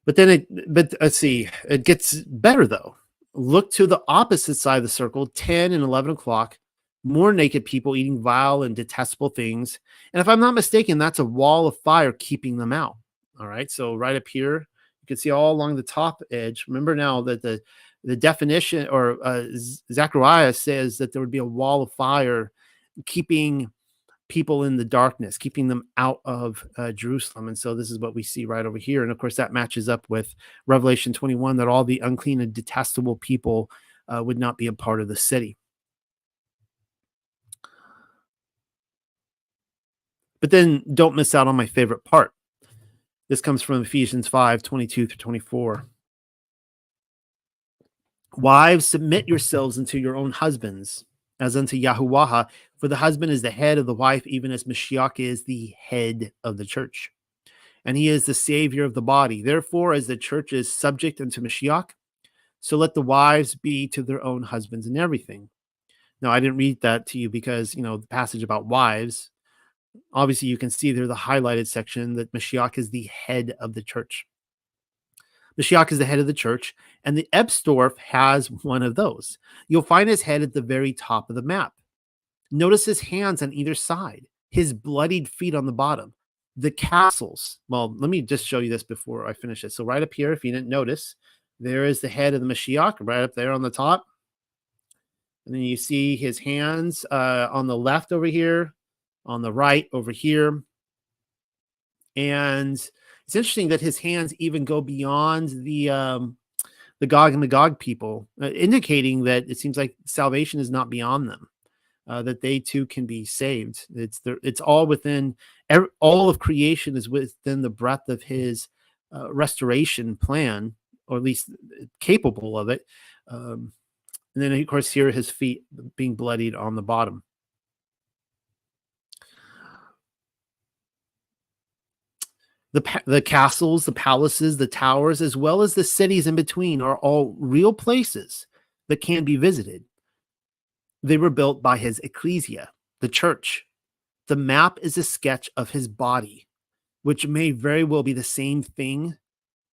But let's see, it gets better though. Look to the opposite side of the circle, 10 and 11 o'clock, more naked people eating vile and detestable things. And if I'm not mistaken, that's a wall of fire keeping them out. All right. So right up here, you can see all along the top edge. Remember now that the definition or Zechariah says that there would be a wall of fire keeping people in the darkness, keeping them out of Jerusalem. And so this is what we see right over here. And of course, that matches up with Revelation 21, that all the unclean and detestable people would not be a part of the city. But then don't miss out on my favorite part. This comes from Ephesians 5:22-24. Wives, submit yourselves unto your own husbands, as unto Yahuwah, for the husband is the head of the wife, even as Mashiach is the head of the church. And he is the savior of the body. Therefore, as the church is subject unto Mashiach, so let the wives be to their own husbands in everything. Now, I didn't read that to you because, the passage about wives, obviously you can see there the highlighted section that Mashiach is the head of the church. Mashiach is the head of the church, and the Ebsdorf has one of those. You'll find his head at the very top of the map. Notice his hands on either side, his bloodied feet on the bottom, the castles. Well, let me just show you this before I finish it. So right up here, if you didn't notice, there is the head of the Mashiach right up there on the top. And then you see his hands on the left over here, on the right over here. And it's interesting that his hands even go beyond the Gog and Magog people, indicating that it seems like salvation is not beyond them, that they too can be saved. It's all within, all of creation is within the breadth of his restoration plan, or at least capable of it. And then, of course, here his feet being bloodied on the bottom. The castles, the palaces, the towers, as well as the cities in between are all real places that can be visited. They were built by his ecclesia, the church. The map is a sketch of his body, which may very well be the same thing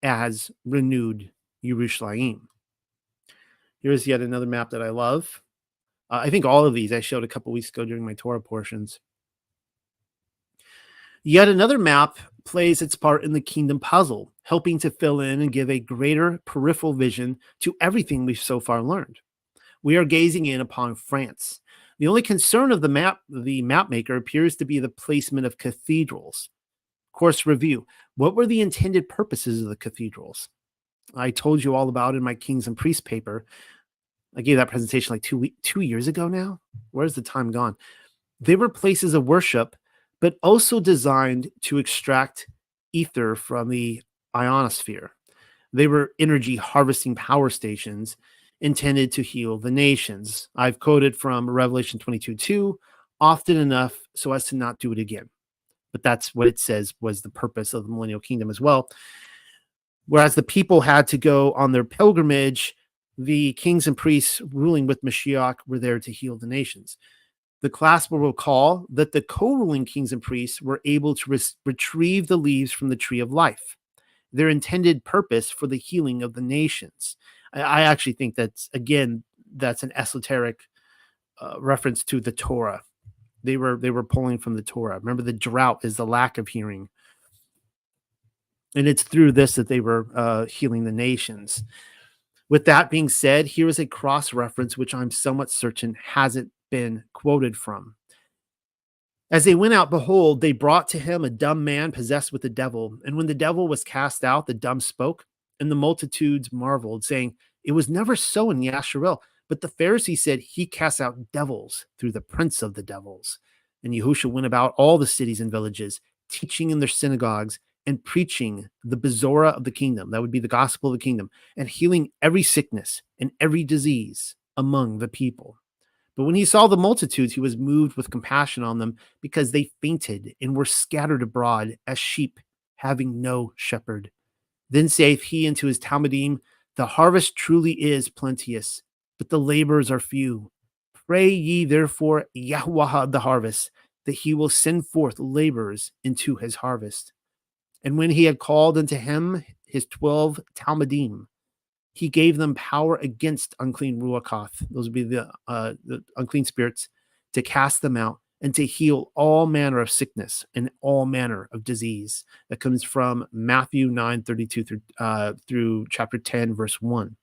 as renewed Yerushalayim. Here's yet another map that I love. I think all of these I showed a couple weeks ago during my Torah portions. Yet another map plays its part in the kingdom puzzle, helping to fill in and give a greater peripheral vision to everything we've so far learned. We are gazing in upon France. The only concern of the map maker appears to be the placement of cathedrals. Course review. What were the intended purposes of the cathedrals? I told you all about in my Kings and Priests paper. I gave that presentation like 2 years ago now. Where's the time gone? They were places of worship, but also designed to extract ether from the ionosphere. They were energy harvesting power stations intended to heal the nations. I've quoted from Revelation 22:2 often enough so as to not do it again. But that's what it says was the purpose of the millennial kingdom as well. Whereas the people had to go on their pilgrimage, the kings and priests ruling with Mashiach were there to heal the nations. The class will recall that the co-ruling kings and priests were able to retrieve the leaves from the tree of life, their intended purpose for the healing of the nations. I actually think that's, again, that's an esoteric reference to the Torah. They were pulling from the Torah. Remember, the drought is the lack of hearing, and it's through this that they were healing the nations. With that being said, here is a cross reference which I'm somewhat certain hasn't been quoted from. As they went out, behold, they brought to him a dumb man possessed with the devil. And when the devil was cast out, the dumb spoke, and the multitudes marveled, saying, it was never so in Yasharel. But the Pharisees said, he casts out devils through the prince of the devils. And Yahushua went about all the cities and villages, teaching in their synagogues and preaching the bezorah of the kingdom, that would be the gospel of the kingdom, and healing every sickness and every disease among the people. But when he saw the multitudes, he was moved with compassion on them, because they fainted and were scattered abroad as sheep having no shepherd. Then saith he unto his Talmudim, the harvest truly is plenteous, but the laborers are few. Pray ye therefore Yahweh the harvest, that he will send forth laborers into his harvest. And when he had called unto him his 12 Talmudim, he gave them power against unclean ruachoth, those would be the unclean spirits, to cast them out and to heal all manner of sickness and all manner of disease. That comes from Matthew 9:32 through chapter 10, verse 1.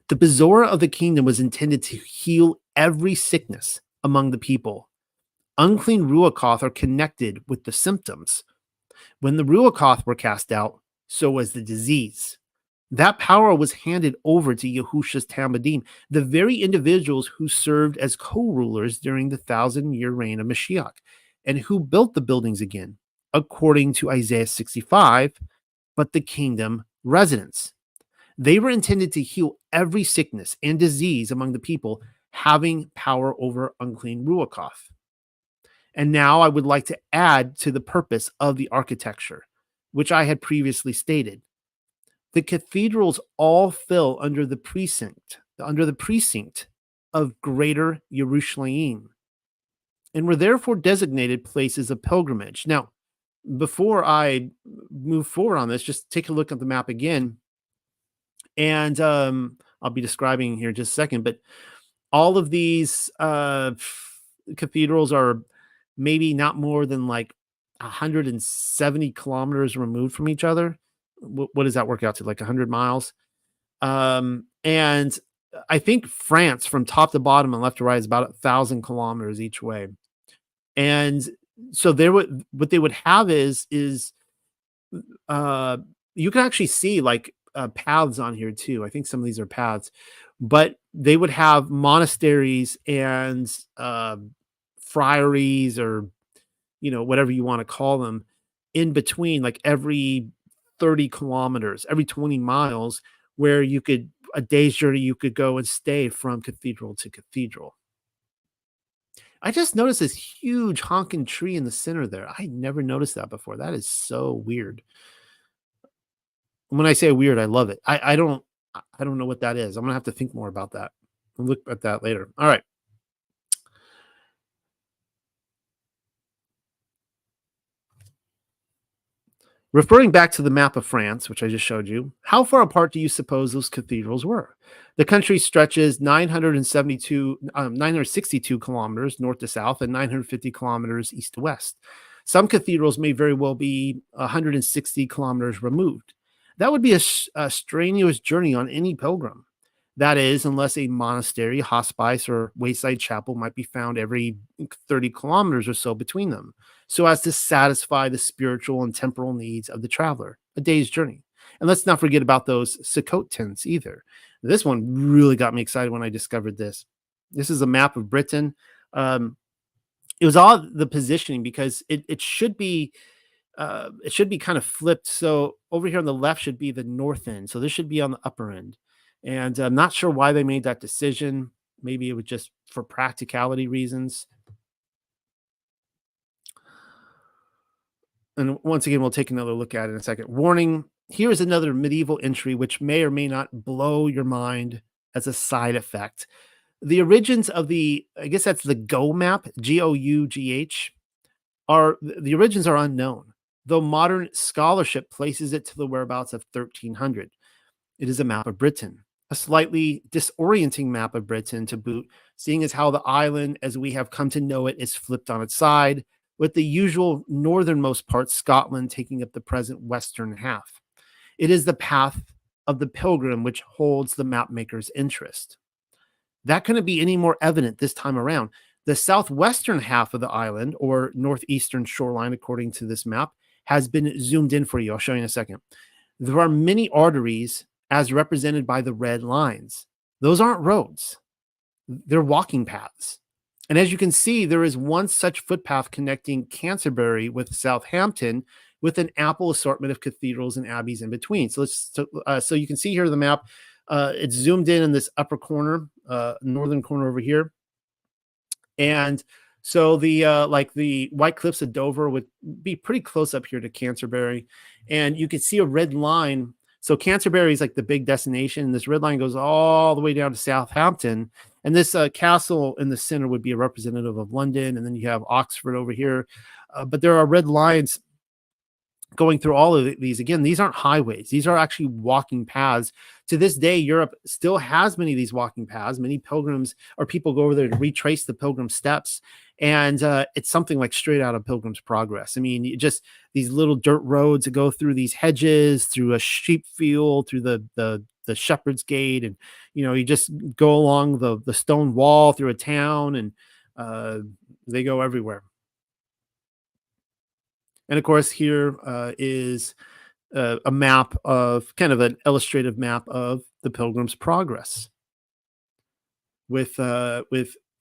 The bezorah of the kingdom was intended to heal every sickness among the people. Unclean ruachoth are connected with the symptoms. When the ruachoth were cast out, so was the disease. That power was handed over to Yahushua's Talmudim, the very individuals who served as co-rulers during the 1,000-year reign of Mashiach, and who built the buildings again, according to Isaiah 65, but the kingdom residents. They were intended to heal every sickness and disease among the people, having power over unclean ruachoth. And now I would like to add to the purpose of the architecture, which I had previously stated. The cathedrals all fell under the precinct of Greater Jerusalem, and were therefore designated places of pilgrimage. Now, before I move forward on this, just take a look at the map again, and I'll be describing here in just a second. But all of these cathedrals are maybe not more than like 170 kilometers removed from each other. What does that work out to? Like 100 miles? And I think France from top to bottom and left to right is about 1,000 kilometers each way. And so what they would have is you can actually see like paths on here too. I think some of these are paths, but they would have monasteries and friaries, or whatever you want to call them, in between, like every 30 kilometers, every 20 miles, where a day's journey, you could go and stay from cathedral to cathedral. I just noticed this huge honking tree in the center there. I never noticed that before. That is so weird. When I say weird, I love it. I don't know what that is. I'm gonna have to think more about that. I'll look at that later. All right. Referring back to the map of France, which I just showed you, how far apart do you suppose those cathedrals were? The country stretches 962 kilometers north to south and 950 kilometers east to west. Some cathedrals may very well be 160 kilometers removed. That would be a strenuous journey on any pilgrim. That is, unless a monastery, hospice, or wayside chapel might be found every 30 kilometers or so between them, so as to satisfy the spiritual and temporal needs of the traveler, a day's journey. And let's not forget about those Sukkot tents either. This one really got me excited when I discovered this. This is a map of Britain. Um, it was all the positioning because it should be kind of flipped. So over here on the left should be the north end. So this should be on the upper end. And I'm not sure why they made that decision. Maybe it was just for practicality reasons. And once again, we'll take another look at it in a second. Warning, here is another medieval entry which may or may not blow your mind as a side effect. The origins of I guess that's the Go map, Gough, are the origins are unknown, though modern scholarship places it to the whereabouts of 1300. It is a map of Britain, a slightly disorienting map of Britain to boot, seeing as how the island, as we have come to know it, is flipped on its side, with the usual northernmost part, Scotland, taking up the present western half. It is the path of the pilgrim which holds the mapmaker's interest. That couldn't be any more evident this time around. The southwestern half of the island, or northeastern shoreline, according to this map, has been zoomed in for you. I'll show you in a second. There are many arteries as represented by the red lines. Those aren't roads. They're walking paths. And as you can see, there is one such footpath connecting Canterbury with Southampton, with an ample assortment of cathedrals and abbeys in between. So you can see here the map. It's zoomed in this upper corner, northern corner over here. And so the White Cliffs of Dover would be pretty close up here to Canterbury. And you can see a red line. So Canterbury is like the big destination. This red line goes all the way down to Southampton. And this castle in the center would be a representative of London. And then you have Oxford over here. But there are red lines going through all of these. Again, these aren't highways. These are actually walking paths. To this day, Europe still has many of these walking paths. Many pilgrims or people go over there to retrace the pilgrim steps. And it's something like straight out of Pilgrim's Progress. I mean, just these little dirt roads that go through these hedges, through a sheep field, through the shepherd's gate. And, you just go along the stone wall through a town, and they go everywhere. And of course, here is a map of kind of an illustrative map of the Pilgrim's Progress with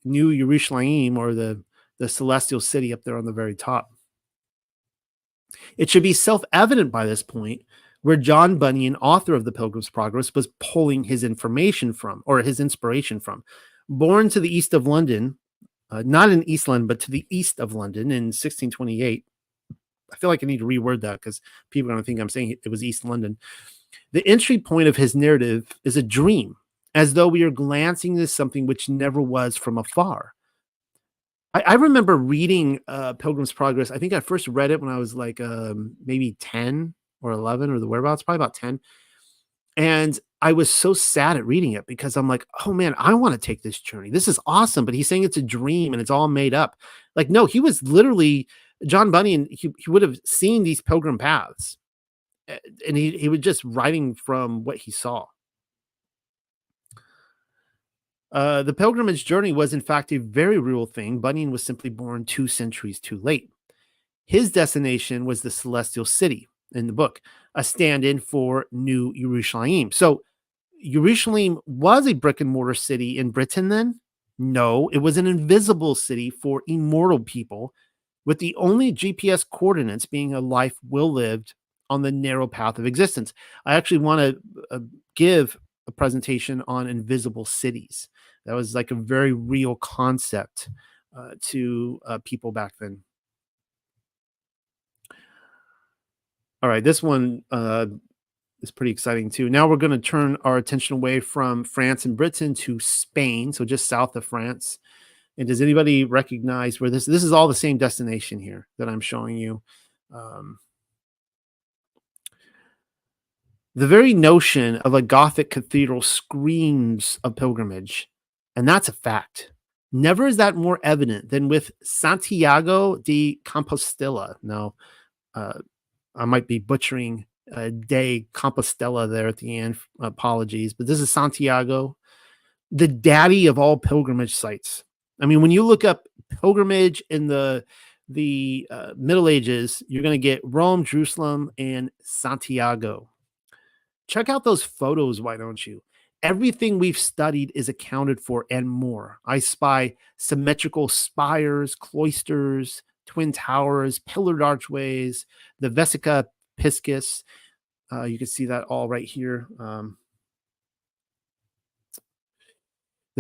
New Jerusalem, or the celestial city, up there on the very top. It should be self-evident by this point where John Bunyan, author of the Pilgrim's Progress, was pulling his information from, or his inspiration from. Born to the east of London, not in East London, but to the east of London in 1628. I feel like I need to reword that because people are going to think I'm saying it was East London. The entry point of his narrative is a dream, as though we are glancing at something which never was from afar. I remember reading Pilgrim's Progress. I think I first read it when I was like maybe 10 or 11, or the whereabouts, probably about 10. And I was so sad at reading it because I'm like, oh man, I want to take this journey. This is awesome. But he's saying it's a dream and it's all made up. Like, no, he was literally, John Bunyan, he would have seen these pilgrim paths, and he was just writing from what he saw. The pilgrimage journey was in fact a very real thing. Bunyan was simply born 2 centuries too late. His destination was the celestial city in the book, a stand-in for New Jerusalem. So Jerusalem was a brick and mortar city in Britain then? No, it was an invisible city for immortal people, with the only GPS coordinates being a life well lived on the narrow path of existence. I actually want to give a presentation on invisible cities. That was like a very real concept to people back then. All right, this one is pretty exciting too. Now we're going to turn our attention away from France and Britain to Spain, so just south of France. And does anybody recognize where this is all the same destination here that I'm showing you? The very notion of a Gothic cathedral screams of pilgrimage, and that's a fact. Never is that more evident than with Santiago de Compostela. No, I might be butchering de Compostela there at the end. Apologies, but this is Santiago, the daddy of all pilgrimage sites. I mean, when you look up pilgrimage in the Middle Ages, you're going to get Rome, Jerusalem, and Santiago. check out those photos, why don't you? Everything we've studied is accounted for and more. I spy symmetrical spires, cloisters, twin towers, pillared archways, the Vesica Piscis. You can see that all right here. The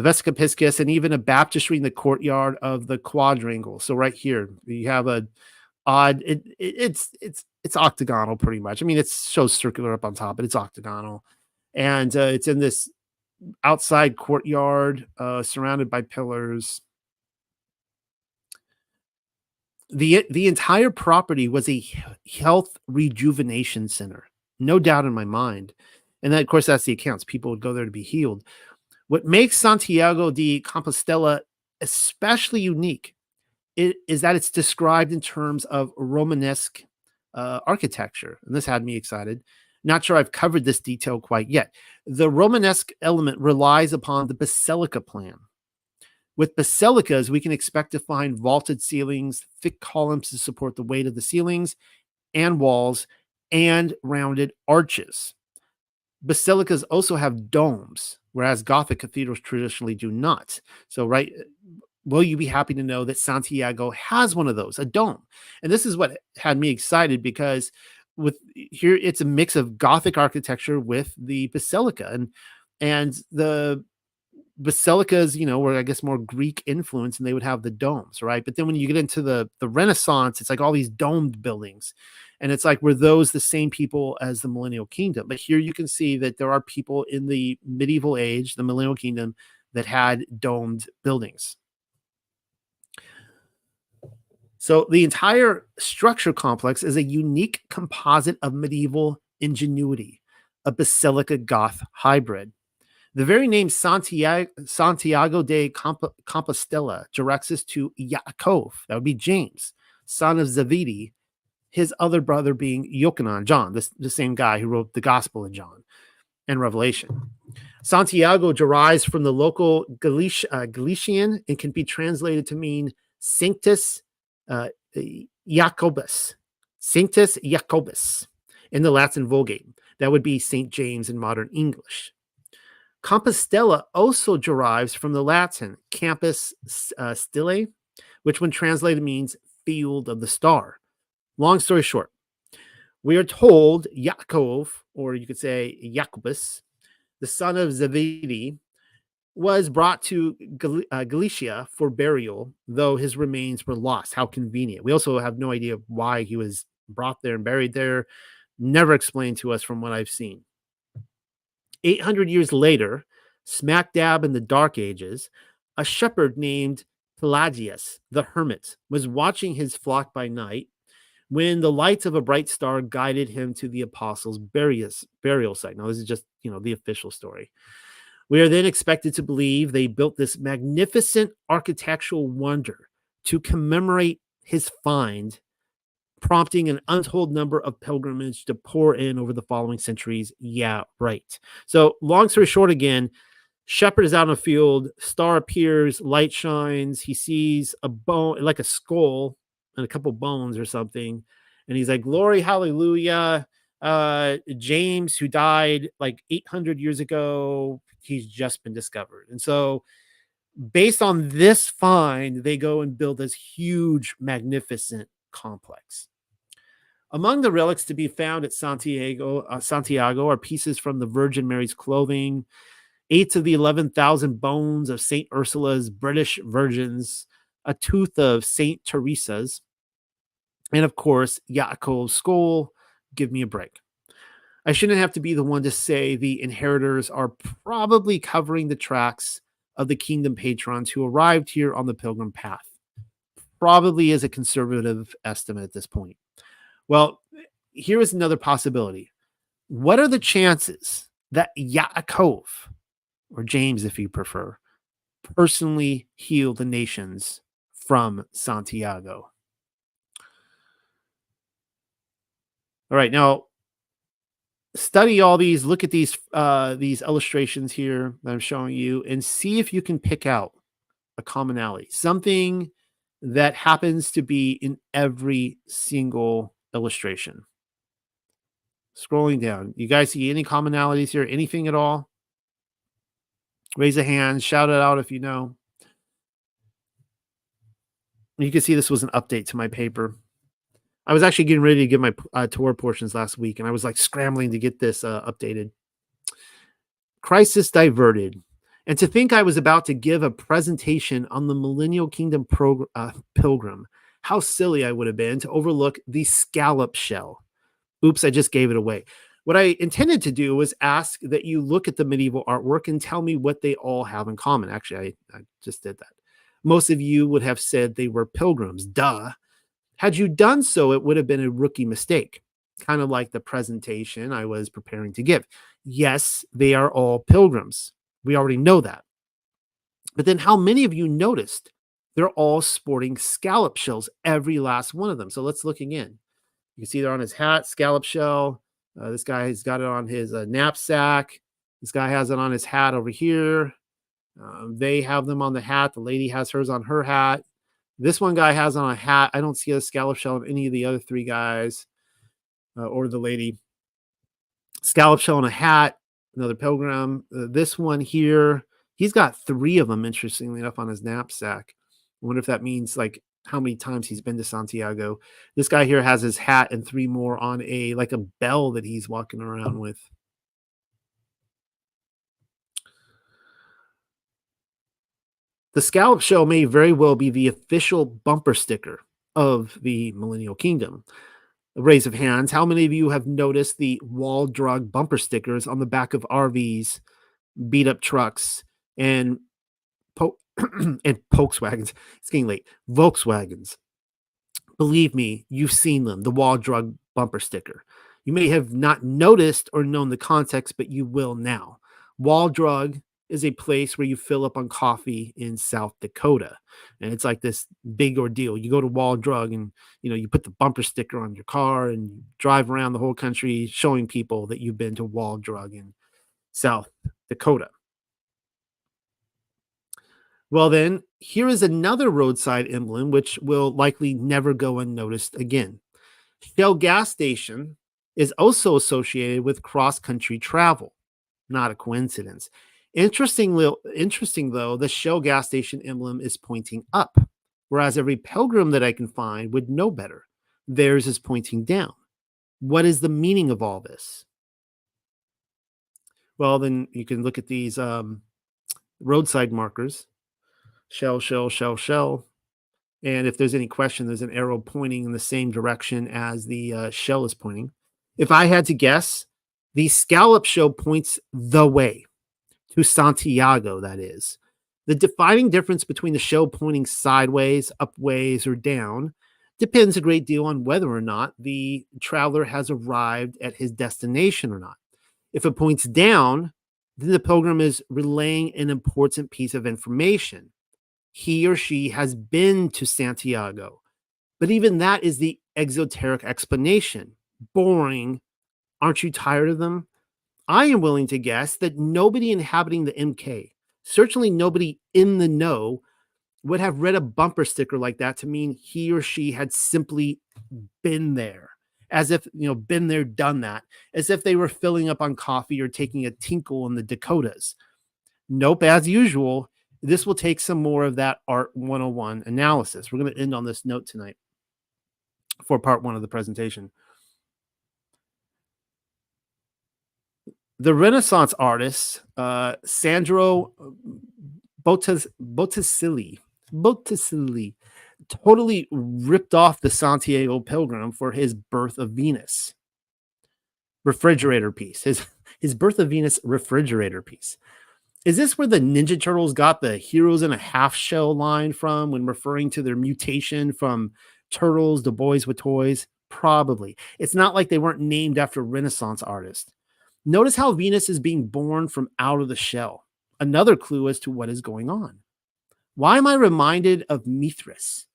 Vesica Piscis, and even a baptistry in the courtyard of the quadrangle. So right here, you have a odd. It's octagonal pretty much. I mean, it shows circular up on top, but it's octagonal, and it's in this outside courtyard, surrounded by pillars. The entire property was a health rejuvenation center, no doubt in my mind. And then, of course, that's the accounts. People would go there to be healed. What makes Santiago de Compostela especially unique is that it's described in terms of Romanesque architecture. And this had me excited. Not sure I've covered this detail quite yet. The Romanesque element relies upon the basilica plan. With basilicas, we can expect to find vaulted ceilings, thick columns to support the weight of the ceilings and walls, and rounded arches. Basilicas also have domes, whereas Gothic cathedrals traditionally do not. So, right, will you be happy to know that Santiago has one of those, a dome? And this is what had me excited, because with here it's a mix of Gothic architecture with the basilica, and the basilicas, were, I guess, more Greek influence, and they would have the domes, right? But then when you get into the Renaissance, it's like all these domed buildings, and it's like, were those the same people as the Millennial Kingdom? But here you can see that there are people in the medieval age, the Millennial Kingdom, that had domed buildings. So the entire structure complex is a unique composite of medieval ingenuity, a basilica Goth hybrid. The very name Santiago de Compostela directs us to Yaakov, that would be James, son of Zebedee, his other brother being Yochanan, John, the same guy who wrote the Gospel of John and Revelation. Santiago derives from the local Galician and can be translated to mean Sanctus Jacobus, Sanctus Jacobus in the Latin Vulgate. That would be St. James in modern English. Compostela also derives from the Latin campus stille, which when translated means field of the star. Long story short, we are told Yaakov, or you could say Jacobus, the son of Zebedee, was brought to Galicia for burial, though his remains were lost. How convenient. We also have no idea why he was brought there and buried there. Never explained to us from what I've seen. 800 years later, smack dab in the Dark Ages, a shepherd named Pelagius, the hermit, was watching his flock by night when the light of a bright star guided him to the apostles' burial site. Now, this is just, the official story. We are then expected to believe they built this magnificent architectural wonder to commemorate his find, prompting an untold number of pilgrimage to pour in over the following centuries. Yeah, right. So long story short, again, shepherd is out in the field, star appears, light shines, he sees a bone, like a skull and a couple bones or something, and he's like, glory, hallelujah. James, who died like 800 years ago, he's just been discovered. And so based on this find, they go and build this huge, magnificent complex. Among the relics to be found at Santiago are pieces from the Virgin Mary's clothing, 8 of the 11,000 bones of St. Ursula's British virgins, a tooth of St. Teresa's, and of course, Yaakov's skull. Give me a break. I shouldn't have to be the one to say the inheritors are probably covering the tracks of the kingdom patrons who arrived here on the pilgrim path. Probably is a conservative estimate at this point. Well, here is another possibility. What are the chances that Yaakov, or James if you prefer, personally healed the nations from Santiago? All right, now study all these, look at these illustrations here that I'm showing you, and see if you can pick out a commonality, something that happens to be in every single illustration. Scrolling down. You guys see any commonalities here? Anything at all? Raise a hand, shout it out if you know. You can see this was an update to my paper. I was actually getting ready to give my tour portions last week, and I was like scrambling to get this updated. Crisis diverted. And to think I was about to give a presentation on the Millennial Kingdom Pilgrim, how silly I would have been to overlook the scallop shell. Oops, I just gave it away. What I intended to do was ask that you look at the medieval artwork and tell me what they all have in common. Actually, I just did that. Most of you would have said they were pilgrims. Duh. Had you done so, it would have been a rookie mistake, kind of like the presentation I was preparing to give. Yes, they are all pilgrims. We already know that. But then how many of you noticed they're all sporting scallop shells, every last one of them? So let's look again. You can see they're on his hat, scallop shell. This guy has got it on his knapsack. This guy has it on his hat over here. They have them on the hat. The lady has hers on her hat. This one guy has on a hat. I don't see a scallop shell of any of the other three guys or the lady. Scallop shell on a hat, another pilgrim. This one here, he's got three of them, interestingly enough, on his knapsack. I wonder if that means like how many times he's been to Santiago. This guy here has his hat and three more on a like a bell that he's walking around with. The scallop shell may very well be the official bumper sticker of the Millennial Kingdom. A raise of hands. How many of you have noticed the wall drug bumper stickers on the back of RVs, beat up trucks, and and Volkswagens? It's getting late. Volkswagens. Believe me, you've seen them. The wall drug bumper sticker. You may have not noticed or known the context, but you will now. Wall drug is a place where you fill up on coffee in South Dakota. And it's like this big ordeal. You go to Wall Drug and, you put the bumper sticker on your car and you drive around the whole country showing people that you've been to Wall Drug in South Dakota. Well, then, here is another roadside emblem, which will likely never go unnoticed again. Shell gas station is also associated with cross-country travel. Not a coincidence. Interesting though, the Shell gas station emblem is pointing up, whereas every pilgrim that I can find would know better. Theirs is pointing down. What is the meaning of all this? Well, then you can look at these roadside markers. Shell, shell, shell, shell. And if there's any question, there's an arrow pointing in the same direction as the shell is pointing. If I had to guess, the scallop shell points the way. To Santiago, that is. The defining difference between the shell pointing sideways, upways, or down depends a great deal on whether or not the traveler has arrived at his destination or not. If it points down, then the pilgrim is relaying an important piece of information. He or she has been to Santiago. But even that is the exoteric explanation. Boring. Aren't you tired of them? I am willing to guess that nobody inhabiting the MK, certainly nobody in the know, would have read a bumper sticker like that to mean he or she had simply been there, as if, been there, done that, as if they were filling up on coffee or taking a tinkle in the Dakotas. Nope, as usual, this will take some more of that Art 101 analysis. We're going to end on this note tonight for part one of the presentation. The Renaissance artist, Sandro Botticelli, totally ripped off the Santiago Pilgrim for his Birth of Venus refrigerator piece, his Birth of Venus refrigerator piece. Is this where the Ninja Turtles got the heroes in a half shell line from when referring to their mutation from turtles to boys with toys? Probably. It's not like they weren't named after Renaissance artists. Notice how Venus is being born from out of the shell. Another clue as to what is going on. Why am I reminded of Mithras,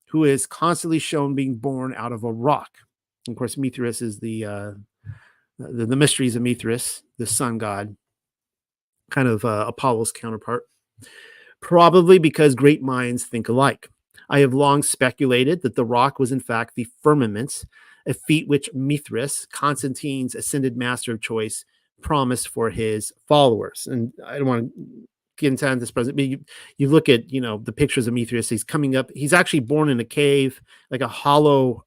who is constantly shown being born out of a rock? Of course, Mithras is the mysteries of Mithras, the sun god, kind of Apollo's counterpart. Probably because great minds think alike. I have long speculated that the rock was in fact the firmament a feat which Mithras, Constantine's ascended master of choice, promised for his followers. And I don't want to get into this present, but you look at, the pictures of Mithras. He's coming up. He's actually born in a cave, like a hollow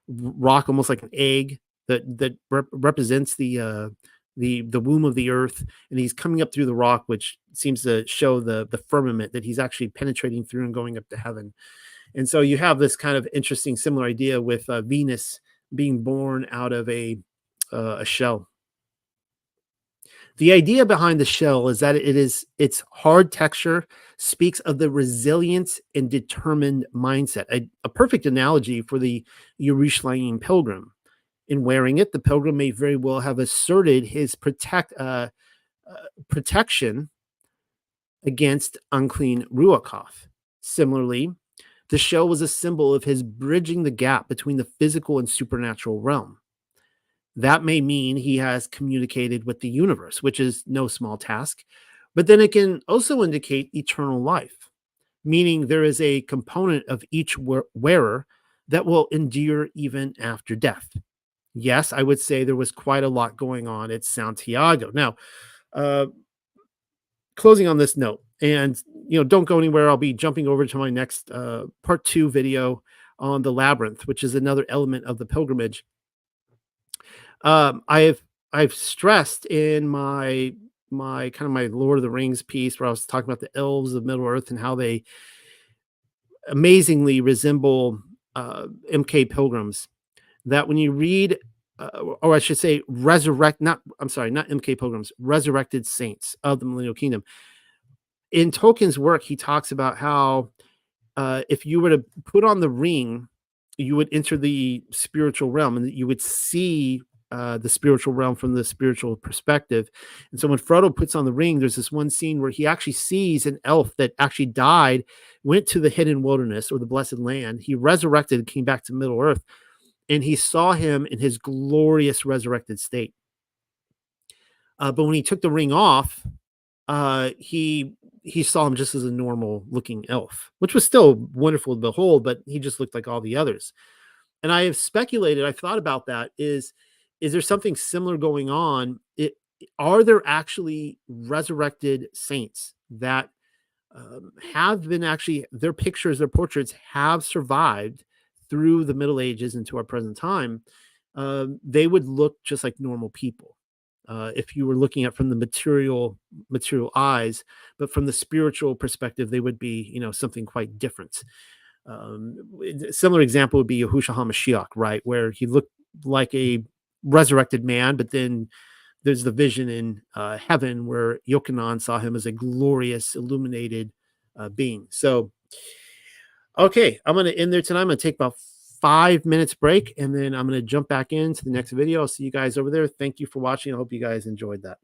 rock, almost like an egg that represents the womb of the earth, and he's coming up through the rock, which seems to show the firmament that he's actually penetrating through and going up to heaven. And so you have this kind of interesting similar idea with Venus being born out of a shell. The idea behind the shell is that its hard texture speaks of the resilient and determined mindset. A perfect analogy for the Yerushalayim pilgrim. In wearing it, the pilgrim may very well have asserted his protection against unclean ruach. Similarly, the shell was a symbol of his bridging the gap between the physical and supernatural realm. That may mean he has communicated with the universe, which is no small task, but then it can also indicate eternal life, meaning there is a component of each wearer that will endure even after death. Yes, I would say there was quite a lot going on at Santiago. Now, closing on this note, and don't go anywhere. I'll be jumping over to my next part 2 video on the labyrinth, which is another element of the pilgrimage. I've stressed in my Lord of the Rings piece where I was talking about the elves of Middle Earth and how they amazingly resemble MK pilgrims. That when you read, or I should say, not MK pilgrims, resurrected saints of the Millennial Kingdom. In Tolkien's work, he talks about how if you were to put on the ring, you would enter the spiritual realm, and that you would see the spiritual realm from the spiritual perspective. And so when Frodo puts on the ring, there's this one scene where he actually sees an elf that actually died, went to the hidden wilderness or the blessed land. He resurrected and came back to Middle Earth, and he saw him in his glorious resurrected state. But when he took the ring off, he saw him just as a normal looking elf, which was still wonderful to behold, but he just looked like all the others. And I have speculated, I've thought about that, is there something similar going on? Are there actually resurrected saints that have been actually, their pictures, their portraits have survived through the Middle Ages into our present time? They would look just like normal people. If you were looking at from the material eyes, but from the spiritual perspective, they would be, something quite different. A similar example would be Yahushua HaMashiach, right? Where he looked like a resurrected man, but then there's the vision in heaven where Yochanan saw him as a glorious, illuminated being. So, okay, I'm going to end there tonight. I'm going to take about 5 minutes break, and then I'm going to jump back into the next video. I'll see you guys over there. Thank you for watching. I hope you guys enjoyed that.